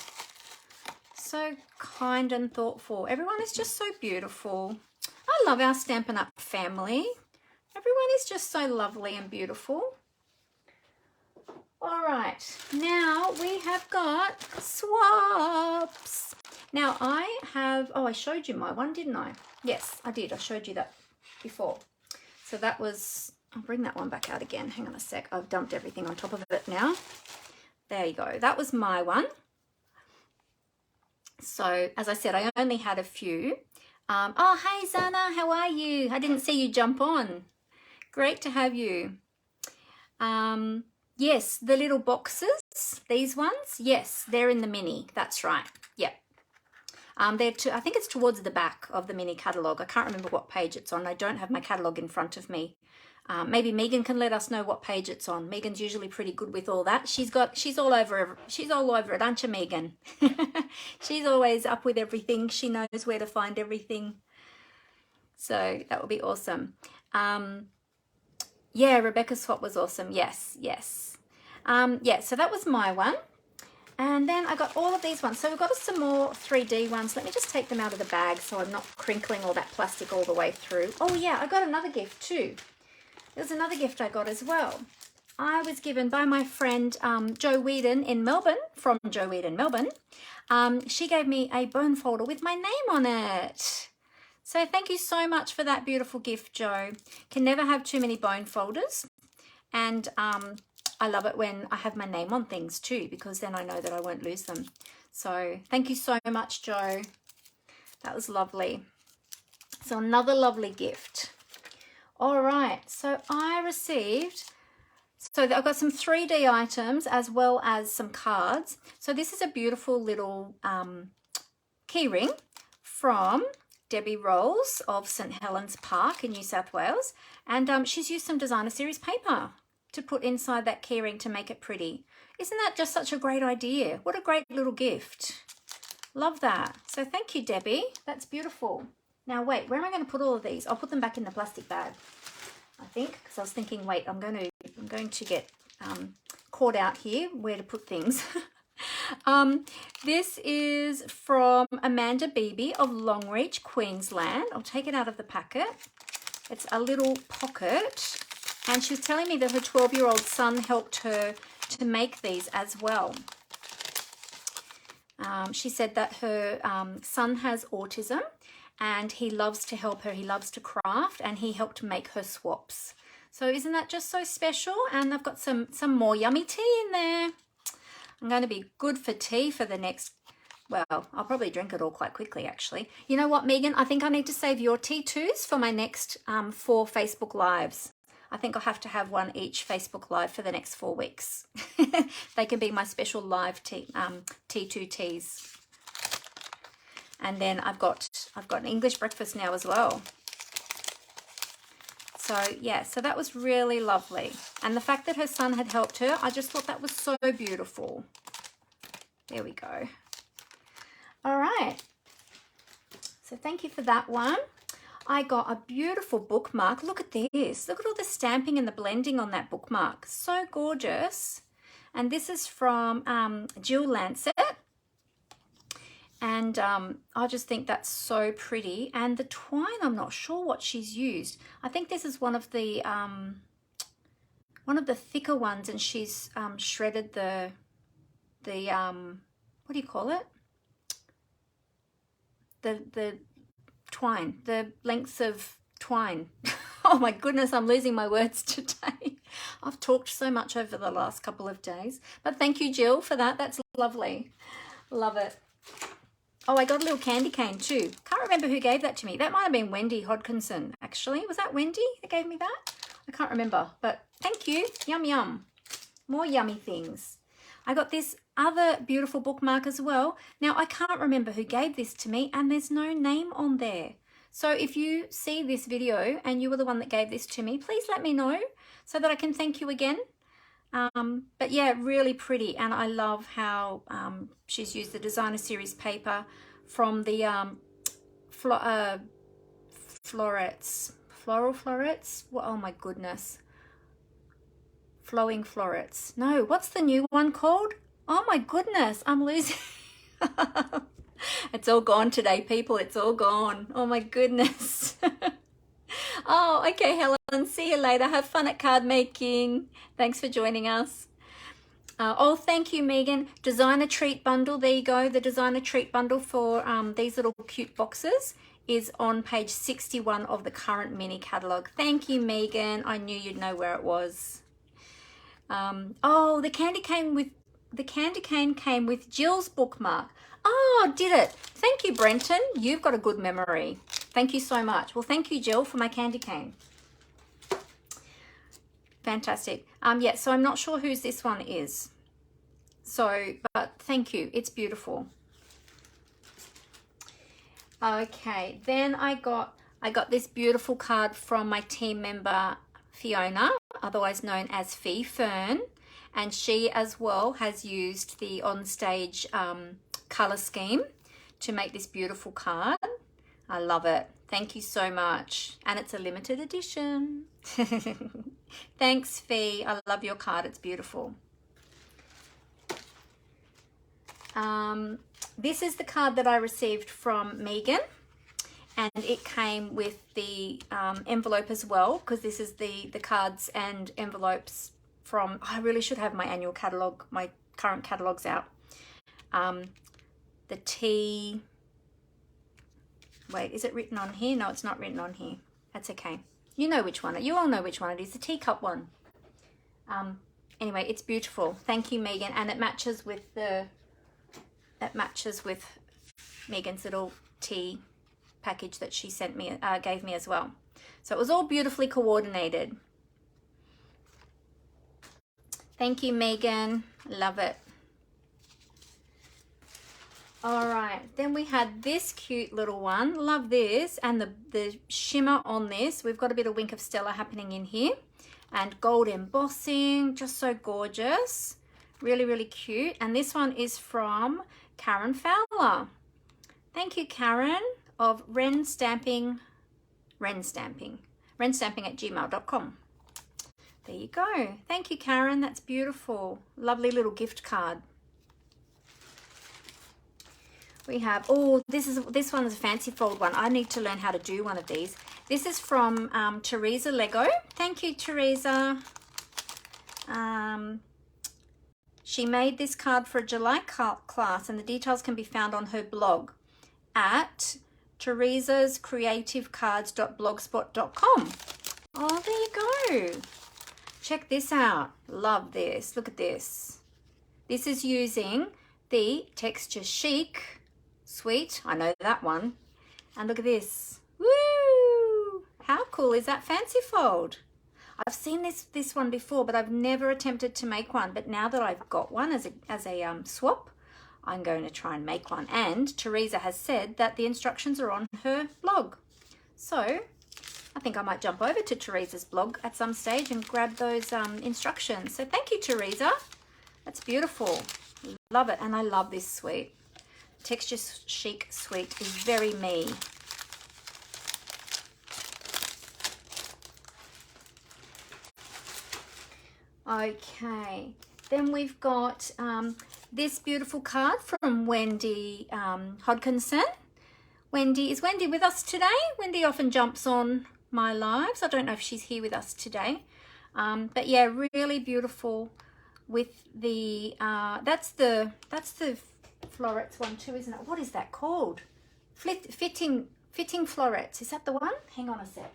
So kind and thoughtful. Everyone is just so beautiful. I love our Stampin' Up family. Everyone is just so lovely and beautiful. All right, now we have got swaps. Now I have, oh, I showed you my one, didn't I? Yes, I did. I showed you that before. So that was, I'll bring that one back out again. Hang on a sec. I've dumped everything on top of it now. There you go. That was my one. So as I said, I only had a few. Oh, hey, Zana, how are you? I didn't see you jump on. Great to have you. Yes, the little boxes, these ones, yes, they're in the mini. That's right. Yep. I think it's towards the back of the mini catalogue. I can't remember what page it's on. I don't have my catalogue in front of me. Maybe Megan can let us know what page it's on. Megan's usually pretty good with all that. She's all over it, aren't you, Megan? She's always up with everything. She knows where to find everything. So that would be awesome. Yeah, Rebecca's swap was awesome. Yes, yes. Yeah, so that was my one. And then I got all of these ones. So we've got some more 3D ones. Let me just take them out of the bag so I'm not crinkling all that plastic all the way through. Oh yeah, I got another gift too. There's another gift I got as well. I was given by my friend Jo Whedon in Melbourne, from Jo Whedon, Melbourne. She gave me a bone folder with my name on it. So thank you so much for that beautiful gift, Jo. Can never have too many bone folders. And I love it when I have my name on things too, because then I know that I won't lose them. So thank you so much, Jo. That was lovely. So another lovely gift. All right, so I received, so I've got some 3D items as well as some cards. So this is a beautiful little key ring from Debbie Rolls of St Helens Park in New South Wales. And she's used some designer series paper to put inside that key ring to make it pretty. Isn't that just such a great idea? What a great little gift. Love that. So thank you, Debbie. That's beautiful. Now wait, where am I going to put all of these? I'll put them back in the plastic bag, I think, because I was thinking, wait, I'm going to get caught out here where to put things. This is from Amanda Beebe of Longreach, Queensland. I'll take it out of the packet. It's a little pocket, and she was telling me that her 12-year-old son helped her to make these as well. She said that her son has autism and he loves to help her. He loves to craft, and he helped make her swaps. So isn't that just so special? And I've got some more yummy tea in there. I'm going to be good for tea for the next, well, I'll probably drink it all quite quickly, actually. You know what, Megan? I think I need to save your T2s for my next 4 Facebook Lives. I think I'll have to have one each Facebook Live for the next 4 weeks. They can be my special live T2 teas. And then I've got an English breakfast now as well. So yeah, so that was really lovely. And the fact that her son had helped her, I just thought that was so beautiful. There we go. All right. So thank you for that one. I got a beautiful bookmark. Look at this. Look at all the stamping and the blending on that bookmark. So gorgeous. And this is from Jill Lancet. And I just think that's so pretty. And the twine, I'm not sure what she's used. I think this is one of the thicker ones, and she's shredded the what do you call it? The twine, the lengths of twine. Oh my goodness, I'm losing my words today. I've talked so much over the last couple of days. But thank you, Jill, for that. That's lovely. Love it. Oh, I got a little candy cane too. Can't remember who gave that to me. That might have been Wendy Hodkinson, actually. Was that Wendy that gave me that? I can't remember, but thank you. Yum, yum. More yummy things. I got this other beautiful bookmark as well. Now, I can't remember who gave this to me, and there's no name on there. So if you see this video and you were the one that gave this to me, please let me know so that I can thank you again. But yeah, really pretty. And I love how she's used the designer series paper from the floral florets. Oh my goodness. Flowing florets. No, what's the new one called? Oh my goodness, I'm losing. It's all gone today, people. It's all gone. Oh my goodness. Oh, okay, Helen. See you later. Have fun at card making. Thanks for joining us. Oh, thank you, Megan. Designer treat bundle. There you go. The designer treat bundle for these little cute boxes is on page 61 of the current mini catalog. Thank you, Megan. I knew you'd know where it was. Oh, the candy cane came with Jill's bookmark. Oh, did it? Thank you, Brenton. You've got a good memory. Thank you so much. Well, thank you, Jill, for my candy cane. Fantastic. Yeah, so I'm not sure whose this one is. So, but thank you. It's beautiful. Okay, then I got this beautiful card from my team member Fiona, otherwise known as Fee Fern, and she as well has used the Onstage color scheme to make this beautiful card. I love it. Thank you so much. And it's a limited edition. Thanks, Fee. I love your card. It's beautiful. This is the card that I received from Megan, and it came with the envelope as well, because this is the cards and envelopes from, I really should have my annual catalogue, my current catalogues out. The tea, wait, is it written on here? No, it's not written on here. That's okay. You know which one, you all know which one it is, the teacup one. Anyway, it's beautiful. Thank you, Megan, and it matches with Megan's little tea package that she sent me, gave me as well. So it was all beautifully coordinated. Thank you, Megan. Love it. All right, then we had this cute little one. Love this, and the shimmer on this. We've got a bit of Wink of Stella happening in here, and gold embossing, just so gorgeous. Really, really cute. And this one is from Karen Fowler. Thank you, Karen, of Ren Stamping at gmail.com. There you go. Thank you, Karen. That's beautiful. Lovely little gift card. We have, oh, this one's a fancy fold one. I need to learn how to do one of these. This is from Teresa Lego. Thank you, Teresa. She made this card for a July class, and the details can be found on her blog at teresascreativecards.blogspot.com. Oh, there you go. Check this out. Love this. Look at this. This is using the Texture Chic Sweet. I know that one. And look at this. Woo! How cool is that fancy fold? I've seen this one before, but I've never attempted to make one. But now that I've got one as a swap, I'm going to try and make one. And Teresa has said that the instructions are on her blog. So I think I might jump over to Teresa's blog at some stage and grab those instructions. So thank you, Teresa. That's beautiful. Love it. And I love this sweet. Texture Chic Sweet is very me. Okay, then we've got this beautiful card from Wendy Hodkinson. Is Wendy with us today? Wendy often jumps on my lives. I don't know if she's here with us today. But yeah, really beautiful with the, that's the florets one too, isn't it? What is that called? Fitting florets. Is that the one? Hang on a sec.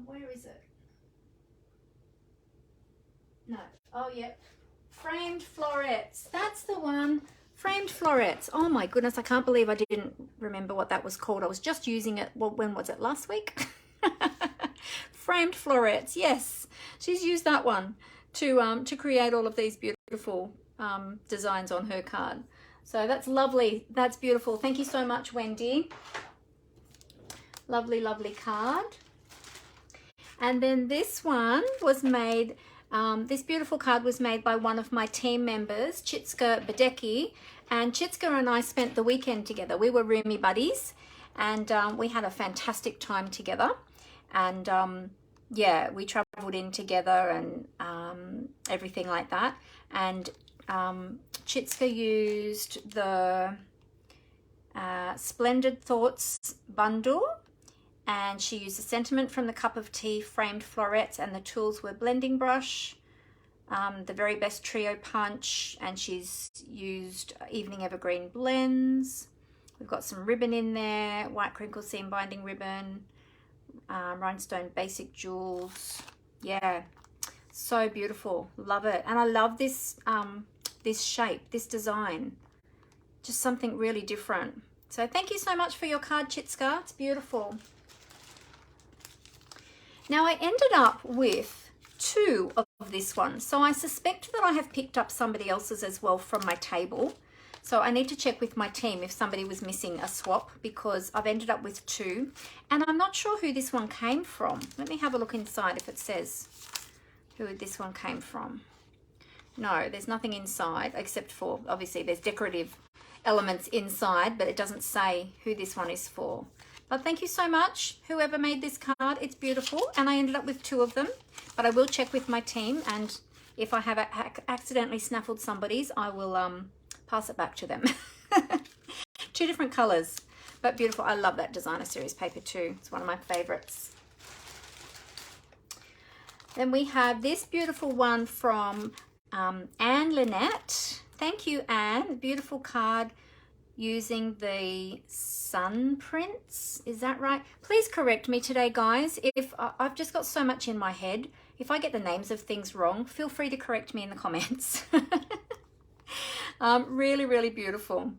Where is it? No. Oh, yep. Framed florets. That's the one. Framed florets. Oh my goodness, I can't believe I didn't remember what that was called. I was just using it, well, when was it? Last week? Framed florets. Yes. She's used that one to create all of these beautiful designs on her card. So that's lovely. That's beautiful. Thank you so much, Wendy. Lovely, lovely card. And then this one was made, this beautiful card was made by one of my team members, Chitska Badecki. And Chitska and I spent the weekend together. We were roomie buddies, and we had a fantastic time together. And yeah, we traveled in together and everything like that. And Chitska used the Splendid Thoughts bundle, and she used a sentiment from the Cup of Tea framed florets, and the tools were blending brush, the Very Best Trio punch, and she's used Evening Evergreen blends. We've got some ribbon in there, white crinkle seam binding ribbon, rhinestone basic jewels. Yeah, so beautiful, love it. And I love this this shape, this design, just something really different. So thank you so much for your card, Chitska. It's beautiful. Now I ended up with 2 of this one, so I suspect that I have picked up somebody else's as well from my table. So I need to check with my team if somebody was missing a swap, because I've ended up with 2, and I'm not sure who this one came from. Let me have a look inside if it says who this one came from. No, there's nothing inside except for, obviously there's decorative elements inside, but it doesn't say who this one is for. But thank you so much, whoever made this card. It's beautiful, and I ended up with 2 of them, but I will check with my team, and if I have accidentally snaffled somebody's, I will pass it back to them. 2 different colors, but beautiful. I love that designer series paper too. It's one of my favorites. Then we have this beautiful one from Anne Lynette. Thank you, Anne. Beautiful card using the sun prints. Is that right? Please correct me today, guys. If I've just got so much in my head, if I get the names of things wrong, feel free to correct me in the comments. Really, really beautiful.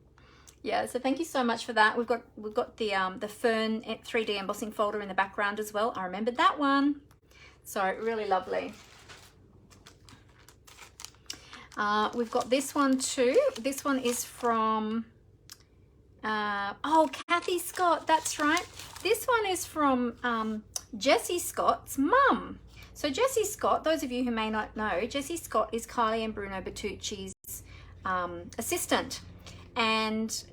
Yeah, so thank you so much for that. We've got the Fern 3D embossing folder in the background as well. I remembered that one. So really lovely. We've got this one too. This one is from oh, Kathy Scott, that's right. This one is from Jessie Scott's mum. So Jessie Scott, those of you who may not know, Jessie Scott is Kylie and Bruno Bertucci's assistant, and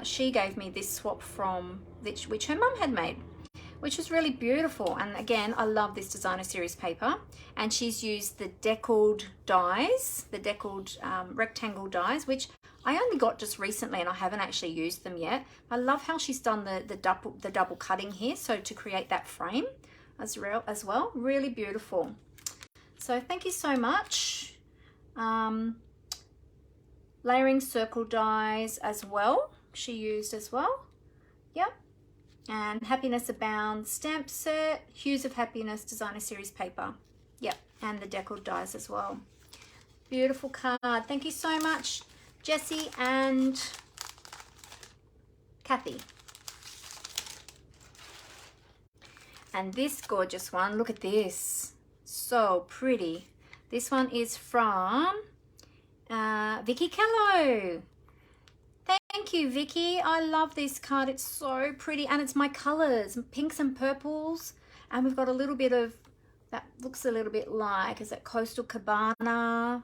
she gave me this swap from which her mum had made, which was really beautiful. And again, I love this designer series paper, and she's used the deckled dies, the deckled rectangle dies, which I only got just recently and I haven't actually used them yet. I love how she's done the double cutting here, so to create that frame as well. Really beautiful. So thank you so much. Layering circle dies as well, she used as well. Yep. And Happiness Abound stamp set, Hues of Happiness designer series paper. Yep, and the deckled dies as well. Beautiful card. Thank you so much, Jessie and Kathy. And this gorgeous one, look at this. So pretty. This one is from Vicky Kello. Thank you, Vicky. I love this card. It's so pretty, and it's my colors, pinks and purples. And we've got a little bit of, that looks a little bit like, is it Coastal Cabana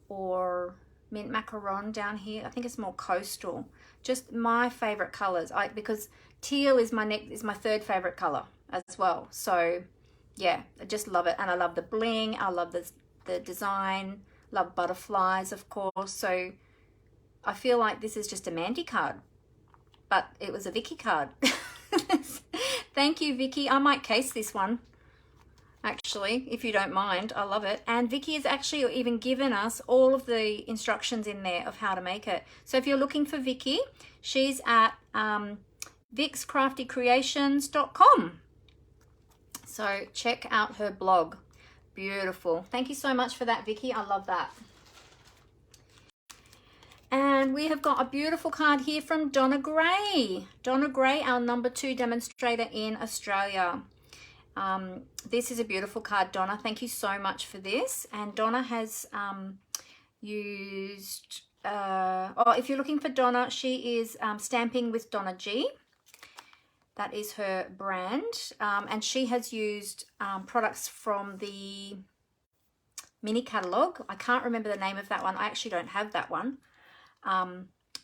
or Mint Macaron down here? I think it's more coastal. Just my favorite colors. Because teal is my third favorite color as well. So yeah, I just love it. And I love the bling. I love the design. Love butterflies, of course. So I feel like this is just a Mandy card, but it was a Vicky card. Thank you, Vicky. I might case this one, actually, if you don't mind. I love it. And Vicky has actually even given us all of the instructions in there of how to make it. So if you're looking for Vicky, she's at vicscraftycreations.com. So check out her blog. Beautiful. Thank you so much for that, Vicky. I love that. And we have got a beautiful card here from Donna Gray. Donna Gray, our #2 demonstrator in Australia. This is a beautiful card, Donna. Thank you so much for this. And Donna has used, if you're looking for Donna, she is Stamping with Donna G. That is her brand. And she has used products from the mini catalogue. I can't remember the name of that one. I actually don't have that one.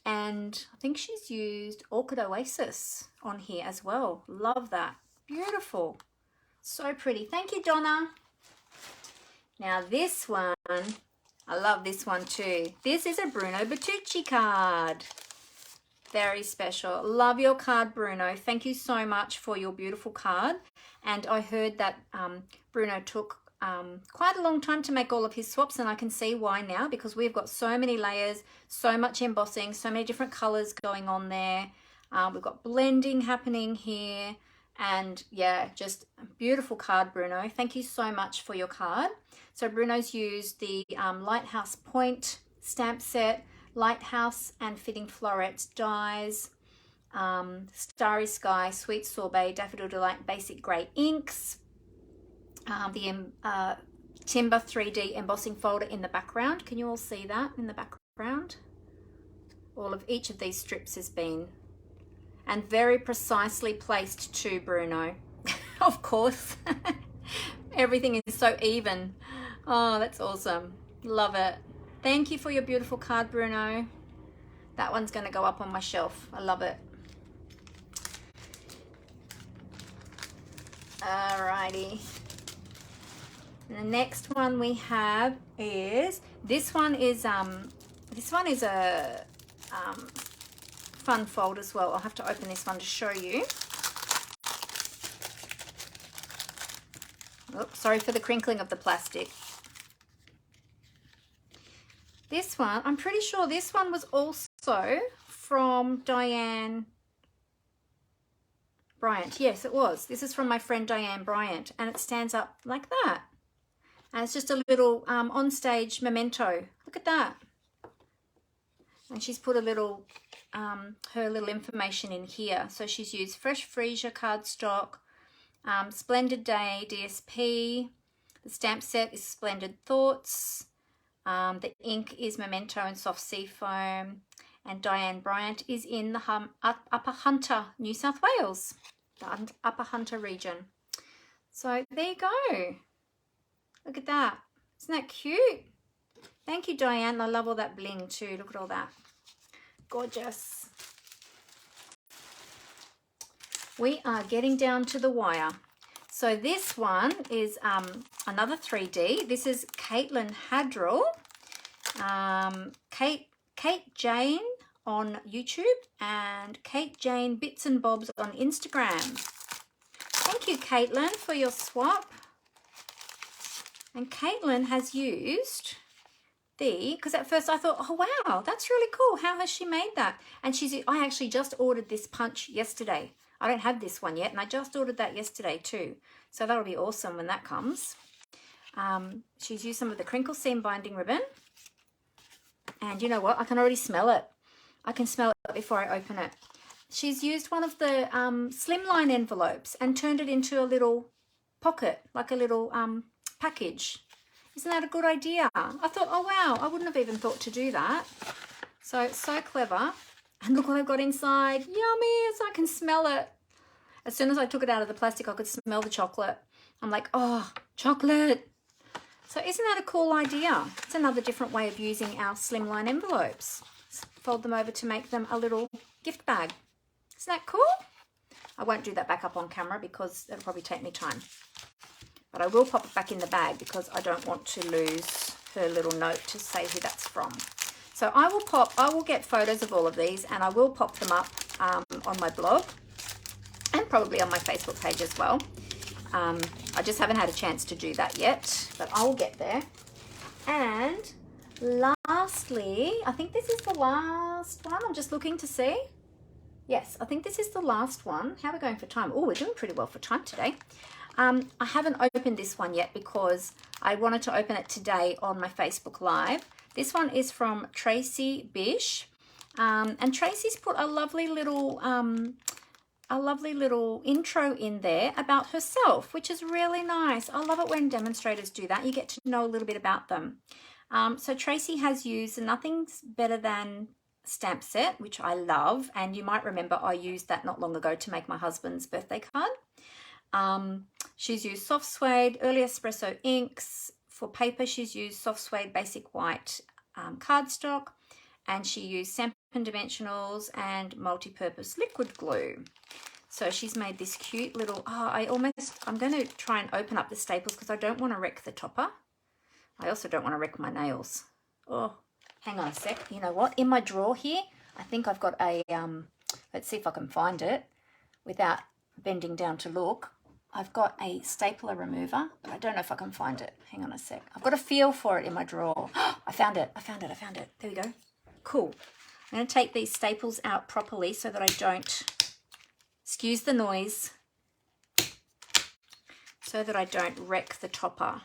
And I think she's used Orchid Oasis on here as well. Love that. Beautiful. So pretty. Thank you, Donna. Now this one, I love this one too. This is a Bruno Bertucci card. Very special. Love your card, Bruno. Thank you so much for your beautiful card. And I heard that Bruno took quite a long time to make all of his swaps, and I can see why now, because we've got so many layers, so much embossing, so many different colors going on there. We've got blending happening here, and yeah, just a beautiful card, Bruno. Thank you so much for your card. So Bruno's used the Lighthouse Point stamp set, Lighthouse and Fitting Florets dies, Starry Sky, Sweet Sorbet, Daffodil Delight, Basic Grey inks, the Timber 3D embossing folder in the background. Can you all see that in the background? All of each of these strips has been, and very precisely placed too, Bruno. Of course. Everything is so even. Oh, that's awesome. Love it. Thank you for your beautiful card, Bruno. That one's going to go up on my shelf. I love it. Alrighty. The next one we have is this one is a fun fold as well. I'll have to open this one to show you. Oops, sorry for the crinkling of the plastic. This one, I'm pretty sure this one was also from Diane Bryant. Yes, it was. This is from my friend Diane Bryant, and it stands up like that. And it's just a little Onstage memento. Look at that. And she's put a little, her little information in here. So she's used Fresh Freesia cardstock, Splendid Day DSP. The stamp set is Splendid Thoughts. The ink is Memento and Soft Sea Foam. And Diane Bryant is in the Upper Hunter, New South Wales, the Upper Hunter region. So there you go. Look at that. Isn't that cute? Thank you, Diane. I love all that bling too. Look at all that. Gorgeous. We are getting down to the wire. So this one is another 3D. This is Caitlin Hadrill, Kate Jane on YouTube, and Kate Jane Bits and Bobs on Instagram. Thank you, Caitlin, for your swap. And Caitlin has used because at first I thought, oh wow, that's really cool. How has she made that? And I actually just ordered this punch yesterday. I don't have this one yet, and I just ordered that yesterday too. So that'll be awesome when that comes. She's used some of the crinkle seam binding ribbon. And you know what? I can already smell it. I can smell it before I open it. She's used one of the slimline envelopes and turned it into a little pocket, like a little package. Isn't that a good idea? I thought, oh wow, I wouldn't have even thought to do that. So it's so clever. And look what I've got inside. Yummy, as I can smell it. As soon as I took it out of the plastic, I could smell the chocolate. I'm like, oh, chocolate. So isn't that a cool idea? It's another different way of using our slimline envelopes. Fold them over to make them a little gift bag. Isn't that cool? I won't do that back up on camera because it'll probably take me time. But I will pop it back in the bag because I don't want to lose her little note to say who that's from. So I will get photos of all of these, and I will pop them up on my blog and probably on my Facebook page as well. I just haven't had a chance to do that yet, but I will get there. And lastly, I think this is the last one. I'm just looking to see. Yes, I think this is the last one. How are we going for time? Oh, we're doing pretty well for time today. I haven't opened this one yet because I wanted to open it today on my Facebook Live. This one is from Tracy Bish, and Tracy's put a lovely little intro in there about herself, which is really nice. I love it when demonstrators do that. You get to know a little bit about them. So Tracy has used Nothing's Better Than stamp set, which I love. And you might remember I used that not long ago to make my husband's birthday card. She's used soft suede, early espresso inks. For paper, she's used soft suede basic white cardstock. And she used Stampin' Dimensionals and multi-purpose liquid glue. So she's made this cute little, I'm going to try and open up the staples because I don't want to wreck the topper. I also don't want to wreck my nails. Oh, hang on a sec. You know what? In my drawer here, I think I've got a, let's see if I can find it without bending down to look. I've got a stapler remover, but I don't know if I can find it. Hang on a sec. I've got a feel for it in my drawer. I found it. There we go. Cool. I'm going to take these staples out properly so that I don't, excuse the noise, so that I don't wreck the topper.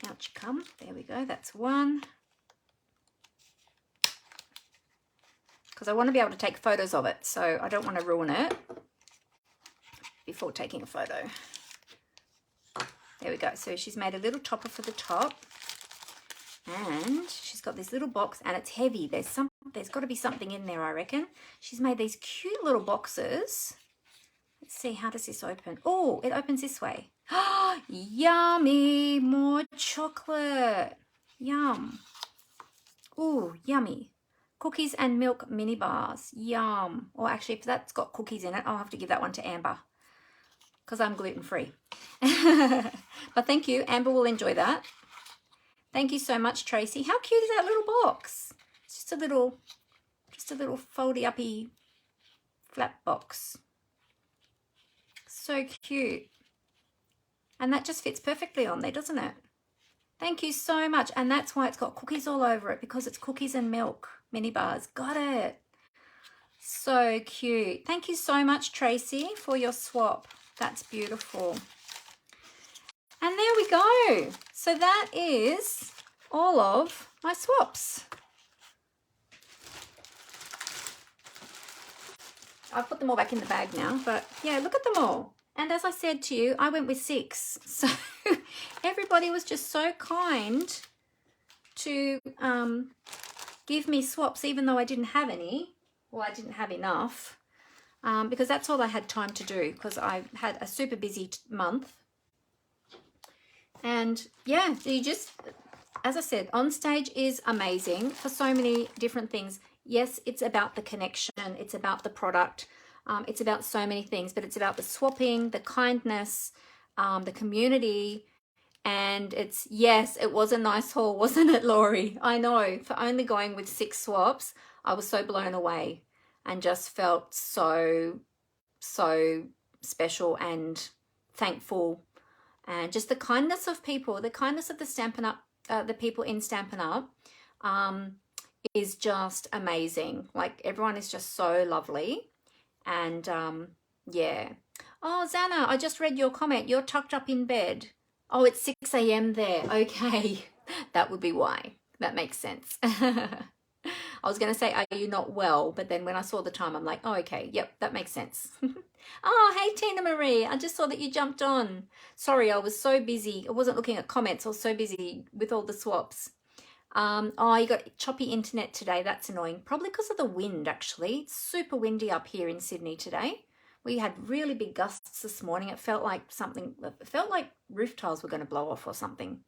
Out you come. There we go. That's one. Because I want to be able to take photos of it, so I don't want to ruin it before taking a photo. There we go. So she's made a little topper for the top, and she's got this little box, and it's heavy. There's got to be something in there, I reckon. She's made these cute little boxes. Let's see, how does this open? Oh, it opens this way. Yummy, more chocolate. Yum. Ooh, yummy. Cookies and milk mini bars. Yum. Or actually, if that's got cookies in it, I'll have to give that one to Amber because I'm gluten-free. But thank you. Amber will enjoy that. Thank you so much, Tracy. How cute is that little box? It's just a little foldy-uppy flap box. So cute. And that just fits perfectly on there, doesn't it? Thank you so much. And that's why it's got cookies all over it, because it's cookies and milk mini bars. Got it. So cute. Thank you so much, Tracy, for your swap. That's beautiful. And there we go. So that is all of my swaps. I've put them all back in the bag now, but yeah, look at them all. And as I said to you, I went with 6. So everybody was just so kind to give me swaps, even though I didn't have any. Well, I didn't have enough because that's all I had time to do, because I had a super busy month. And yeah, you just, as I said, Onstage is amazing for so many different things. Yes, it's about the connection. It's about the product. It's about so many things, but it's about the swapping, the kindness, the community. And it's, yes, it was a nice haul, wasn't it, Laurie? I know, for only going with 6 swaps, I was so blown away and just felt so special and thankful. And just the kindness of people, the kindness of the Stampin' Up, the people in Stampin' Up is just amazing. Like, everyone is just so lovely. And yeah. Oh, Zana, I just read your comment. You're tucked up in bed. Oh, it's 6 a.m. there. Okay. That would be why. That makes sense. I was going to say, are you not well? But then when I saw the time, I'm like, oh, okay. Yep, that makes sense. Oh, hey, Tina Marie. I just saw that you jumped on. Sorry, I was so busy. I wasn't looking at comments. I was so busy with all the swaps. Oh, you got choppy internet today. That's annoying. Probably because of the wind, actually. It's super windy up here in Sydney today. We had really big gusts this morning. It felt like roof tiles were going to blow off or something.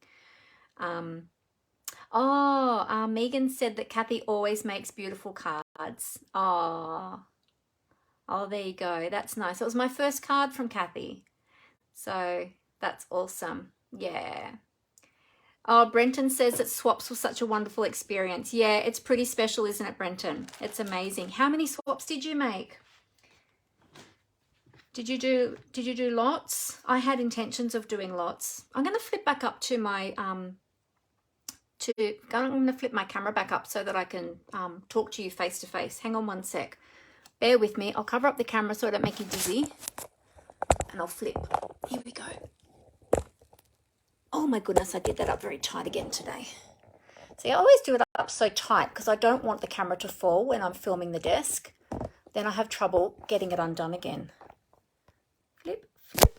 Megan said that Kathy always makes beautiful cards. Oh, there you go. That's nice. It was my first card from Kathy. So that's awesome. Yeah. Oh, Brenton says that swaps were such a wonderful experience. Yeah, it's pretty special, isn't it, Brenton? It's amazing. How many swaps did you make? Did you do lots? I had intentions of doing lots. I'm going to flip back up to my I'm going to flip my camera back up so that I can talk to you face to face. Hang on one sec. Bear with me. I'll cover up the camera so I don't make you dizzy. And I'll flip. Here we go. Oh my goodness, I did that up very tight again today. See, I always do it up so tight because I don't want the camera to fall when I'm filming the desk. Then I have trouble getting it undone again. Flip, flip.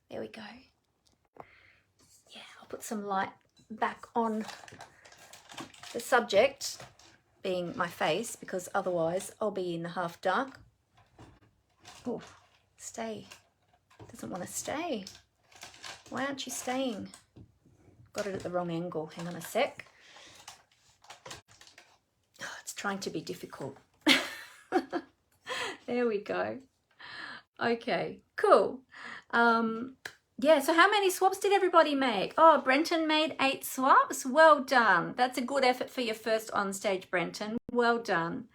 There we go. Yeah, I'll put some light back on the subject being my face, because otherwise I'll be in the half dark. Oh, stay. Doesn't want to stay. Why aren't you staying? Got it at the wrong angle. Hang on a sec. Oh, it's trying to be difficult. There we go. Okay, cool. Yeah, so how many swaps did everybody make? Oh, Brenton made 8 swaps. Well done. That's a good effort for your first Onstage, Brenton. Well done.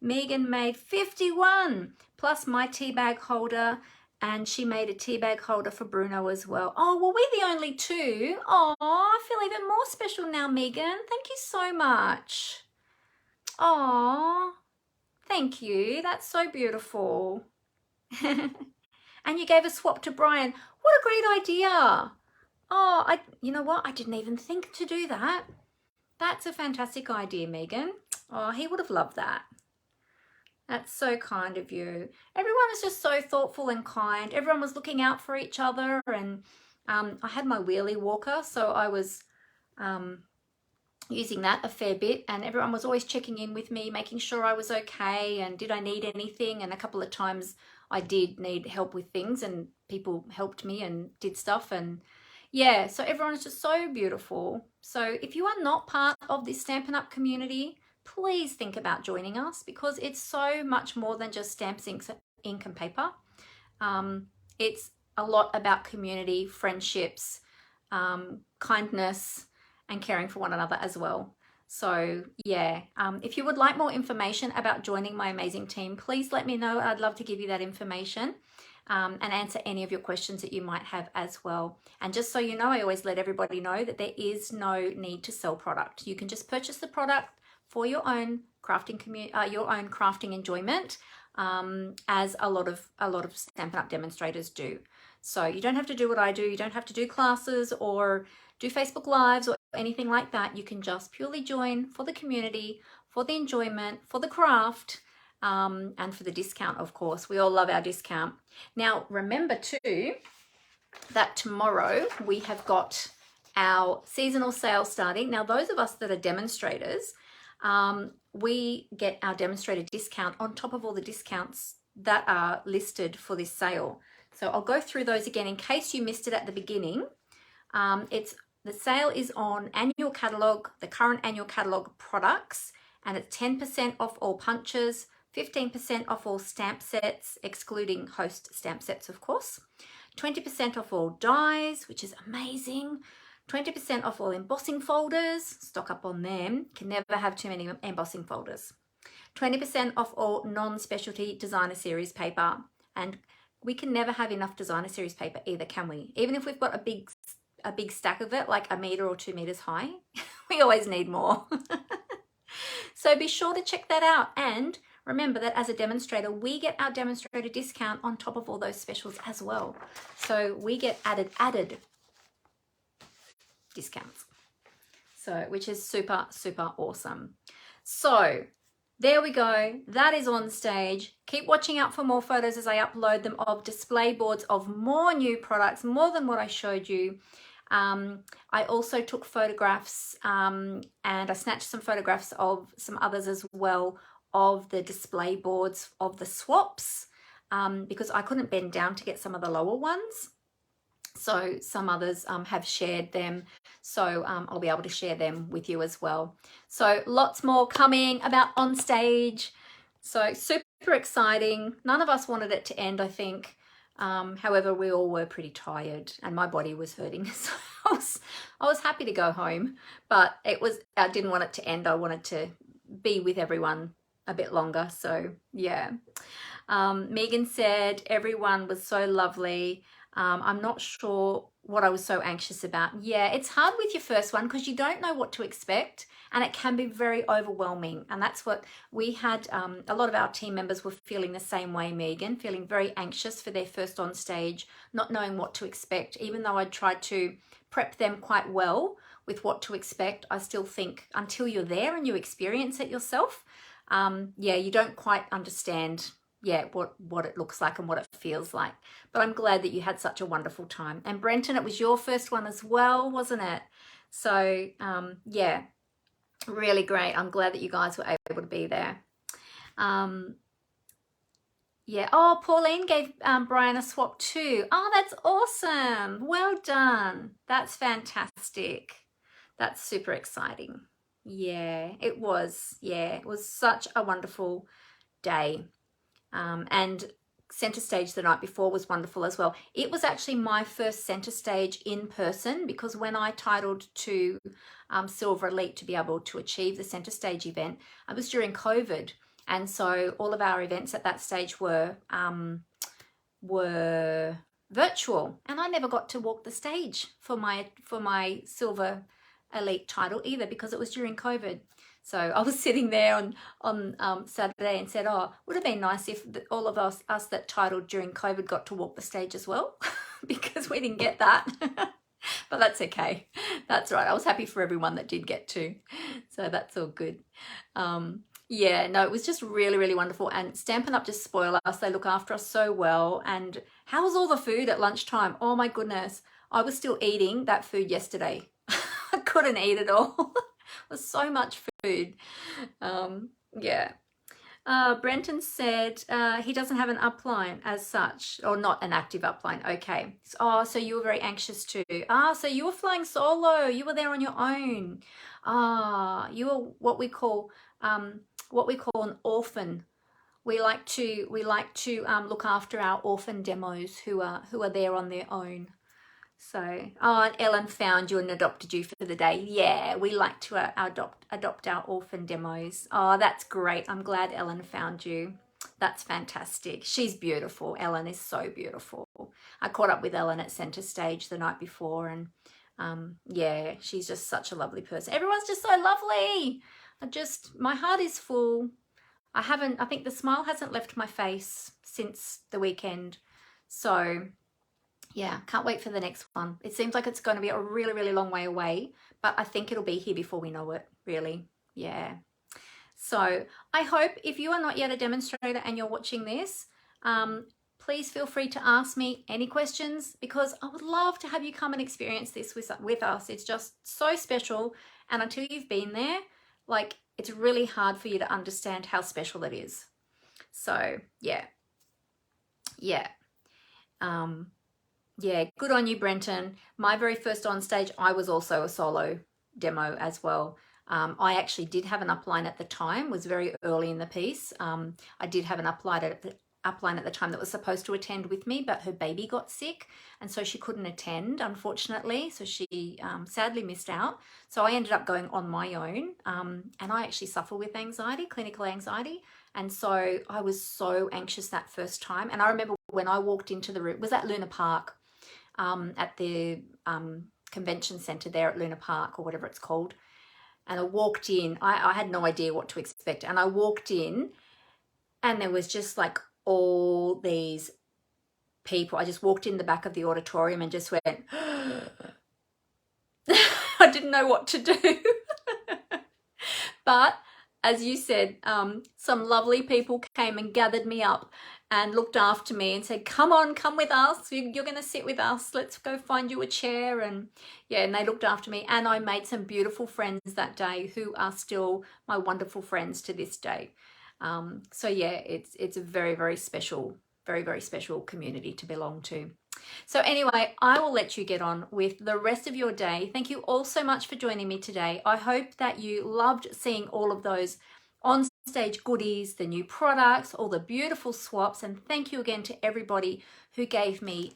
Megan made 51, plus my tea bag holder, and she made a tea bag holder for Bruno as well. Oh, well, we're the only 2. Oh, I feel even more special now, Megan. Thank you so much. Oh, thank you. That's so beautiful. And you gave a swap to Brian. What a great idea. Oh, you know what? I didn't even think to do that. That's a fantastic idea, Megan. Oh, he would have loved that. That's so kind of you. Everyone was just so thoughtful and kind. Everyone was looking out for each other. And I had my wheelie walker, so I was using that a fair bit. And everyone was always checking in with me, making sure I was okay and did I need anything. And a couple of times I did need help with things and people helped me and did stuff. And yeah, so everyone's just so beautiful. So if you are not part of this Stampin' Up community, please think about joining us, because it's so much more than just stamps, ink and paper. It's a lot about community, friendships, kindness, and caring for one another as well. So yeah, if you would like more information about joining my amazing team, please let me know. I'd love to give you that information and answer any of your questions that you might have as well. And just so you know, I always let everybody know that there is no need to sell product. You can just purchase the product for your own crafting enjoyment, as a lot of Stampin' Up demonstrators do. So you don't have to do what I do. You don't have to do classes or do Facebook Lives or anything like that. You can just purely join for the community, for the enjoyment, for the craft, and for the discount, of course. We all love our discount. Now, remember too, that tomorrow we have got our seasonal sale starting. Now, those of us that are demonstrators, we get our demonstrator discount on top of all the discounts that are listed for this sale. So I'll go through those again in case you missed it at the beginning. The sale is on annual catalogue, the current annual catalogue products, and it's 10% off all punches, 15% off all stamp sets, excluding host stamp sets, of course, 20% off all dies, which is amazing, 20% off all embossing folders, stock up on them, can never have too many embossing folders, 20% off all non-specialty designer series paper, and we can never have enough designer series paper either, can we? Even if we've got a big stack of it, like 1 meter or 2 meters high, we always need more. So be sure to check that out. And remember that as a demonstrator, we get our demonstrator discount on top of all those specials as well. So we get added discounts. So, which is super, super awesome. So there we go. That is Onstage. Keep watching out for more photos as I upload them of display boards of more new products, more than what I showed you. I also took photographs and I snatched some photographs of some others as well of the display boards of the swaps, because I couldn't bend down to get some of the lower ones. So some others have shared them. So I'll be able to share them with you as well. So lots more coming about Onstage. So super exciting. None of us wanted it to end, I think. However, we all were pretty tired and my body was hurting. So I was happy to go home, but I didn't want it to end. I wanted to be with everyone a bit longer. So yeah. Megan said everyone was so lovely. I'm not sure what I was so anxious about. Yeah, it's hard with your first one because you don't know what to expect and it can be very overwhelming. And that's what we had. A lot of our team members were feeling the same way, Megan, feeling very anxious for their first Onstage, not knowing what to expect. Even though I tried to prep them quite well with what to expect, I still think until you're there and you experience it yourself, yeah, you don't quite understand what it looks like and what it feels like. But I'm glad that you had such a wonderful time. And Brenton, it was your first one as well, wasn't it? So yeah, really great. I'm glad that you guys were able to be there. Yeah. Oh, Pauline gave Brian a swap too. Oh, that's awesome. Well done. That's fantastic. That's super exciting. Yeah, it was. Yeah, it was such a wonderful day. And center stage the night before was wonderful as well. It was actually my first center stage in person, because when I titled to Silver Elite to be able to achieve the center stage event, it was during COVID. And so all of our events at that stage were virtual, and I never got to walk the stage for my Silver Elite title either, because it was during COVID. So I was sitting there on Saturday and said, oh, would have been nice if all of us that titled during COVID got to walk the stage as well, because we didn't get that. But that's okay. That's right. I was happy for everyone that did get to. So that's all good. Yeah, no, it was just really, really wonderful. And Stampin' Up just spoil us. They look after us so well. And how was all the food at lunchtime? Oh my goodness. I was still eating that food yesterday. I couldn't eat it all. It was so much food. Yeah. Brenton said he doesn't have an upline as such, or not an active upline. Okay. Oh, so you were very anxious too. So you were flying solo. You were there on your own. You were what we call an orphan. We like to look after our orphan demos who are there on their own. So, and Ellen found you and adopted you for the day. Yeah, we like to adopt our orphan demos. Oh, that's great. I'm glad Ellen found you. That's fantastic. She's beautiful. Ellen is so beautiful. I caught up with Ellen at center stage the night before, and yeah, she's just such a lovely person. Everyone's just so lovely. My heart is full. I think the smile hasn't left my face since the weekend. So yeah, can't wait for the next one. It seems like it's going to be a really, really long way away, but I think it'll be here before we know it, really. Yeah. So I hope if you are not yet a demonstrator and you're watching this, please feel free to ask me any questions, because I would love to have you come and experience this with us. It's just so special. And until you've been there, like, it's really hard for you to understand how special it is. So yeah. Yeah. Yeah, good on you, Brenton. My very first on stage, I was also a solo demo as well. I actually did have an upline at the time, was very early in the piece. I did have an upline at the time that was supposed to attend with me, but her baby got sick, and so she couldn't attend, unfortunately. So she sadly missed out. So I ended up going on my own, and I actually suffer with anxiety, clinical anxiety. And so I was so anxious that first time. And I remember when I walked into the room, it was at Luna Park, at the convention center there at Luna Park, or whatever it's called. And I walked in, I had no idea what to expect. And I walked in, and there was just like all these people. I just walked in the back of the auditorium and just went, I didn't know what to do. But as you said, some lovely people came and gathered me up and looked after me and said, come on, come with us. You're going to sit with us. Let's go find you a chair. And yeah, and they looked after me. And I made some beautiful friends that day who are still my wonderful friends to this day. So yeah, it's a very, very special, very, very special community to belong to. So anyway, I will let you get on with the rest of your day. Thank you all so much for joining me today. I hope that you loved seeing all of those on stage goodies, the new products, all the beautiful swaps, and thank you again to everybody who gave me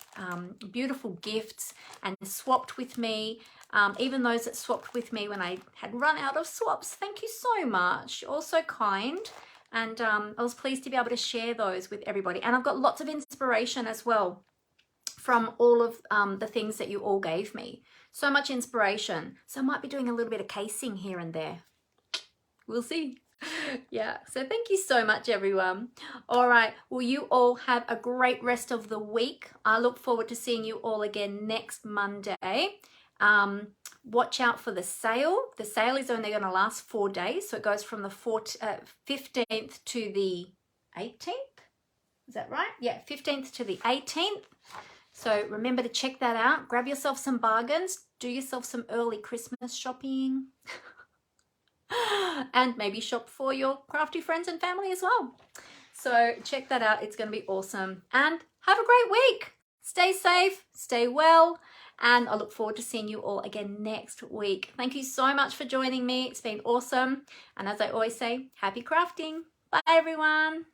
beautiful gifts and swapped with me. Even those that swapped with me when I had run out of swaps. Thank you so much. You're all so kind. And I was pleased to be able to share those with everybody. And I've got lots of inspiration as well from all of the things that you all gave me. So much inspiration. So I might be doing a little bit of casing here and there. We'll see. Yeah, so thank you so much, everyone. All right, well, you all have a great rest of the week. I look forward to seeing you all again next Monday. Watch out for the sale. The sale is only going to last 4 days, so it goes from the 15th to the 18th. Is that right? Yeah, 15th to the 18th. So remember to check that out. Grab yourself some bargains. do yourself some early Christmas shopping and maybe shop for your crafty friends and family as well. So check that out. It's going to be awesome. And have a great week. Stay safe, stay well, and I look forward to seeing you all again next week. Thank you so much for joining me. It's been awesome. And as I always say, happy crafting. Bye, everyone.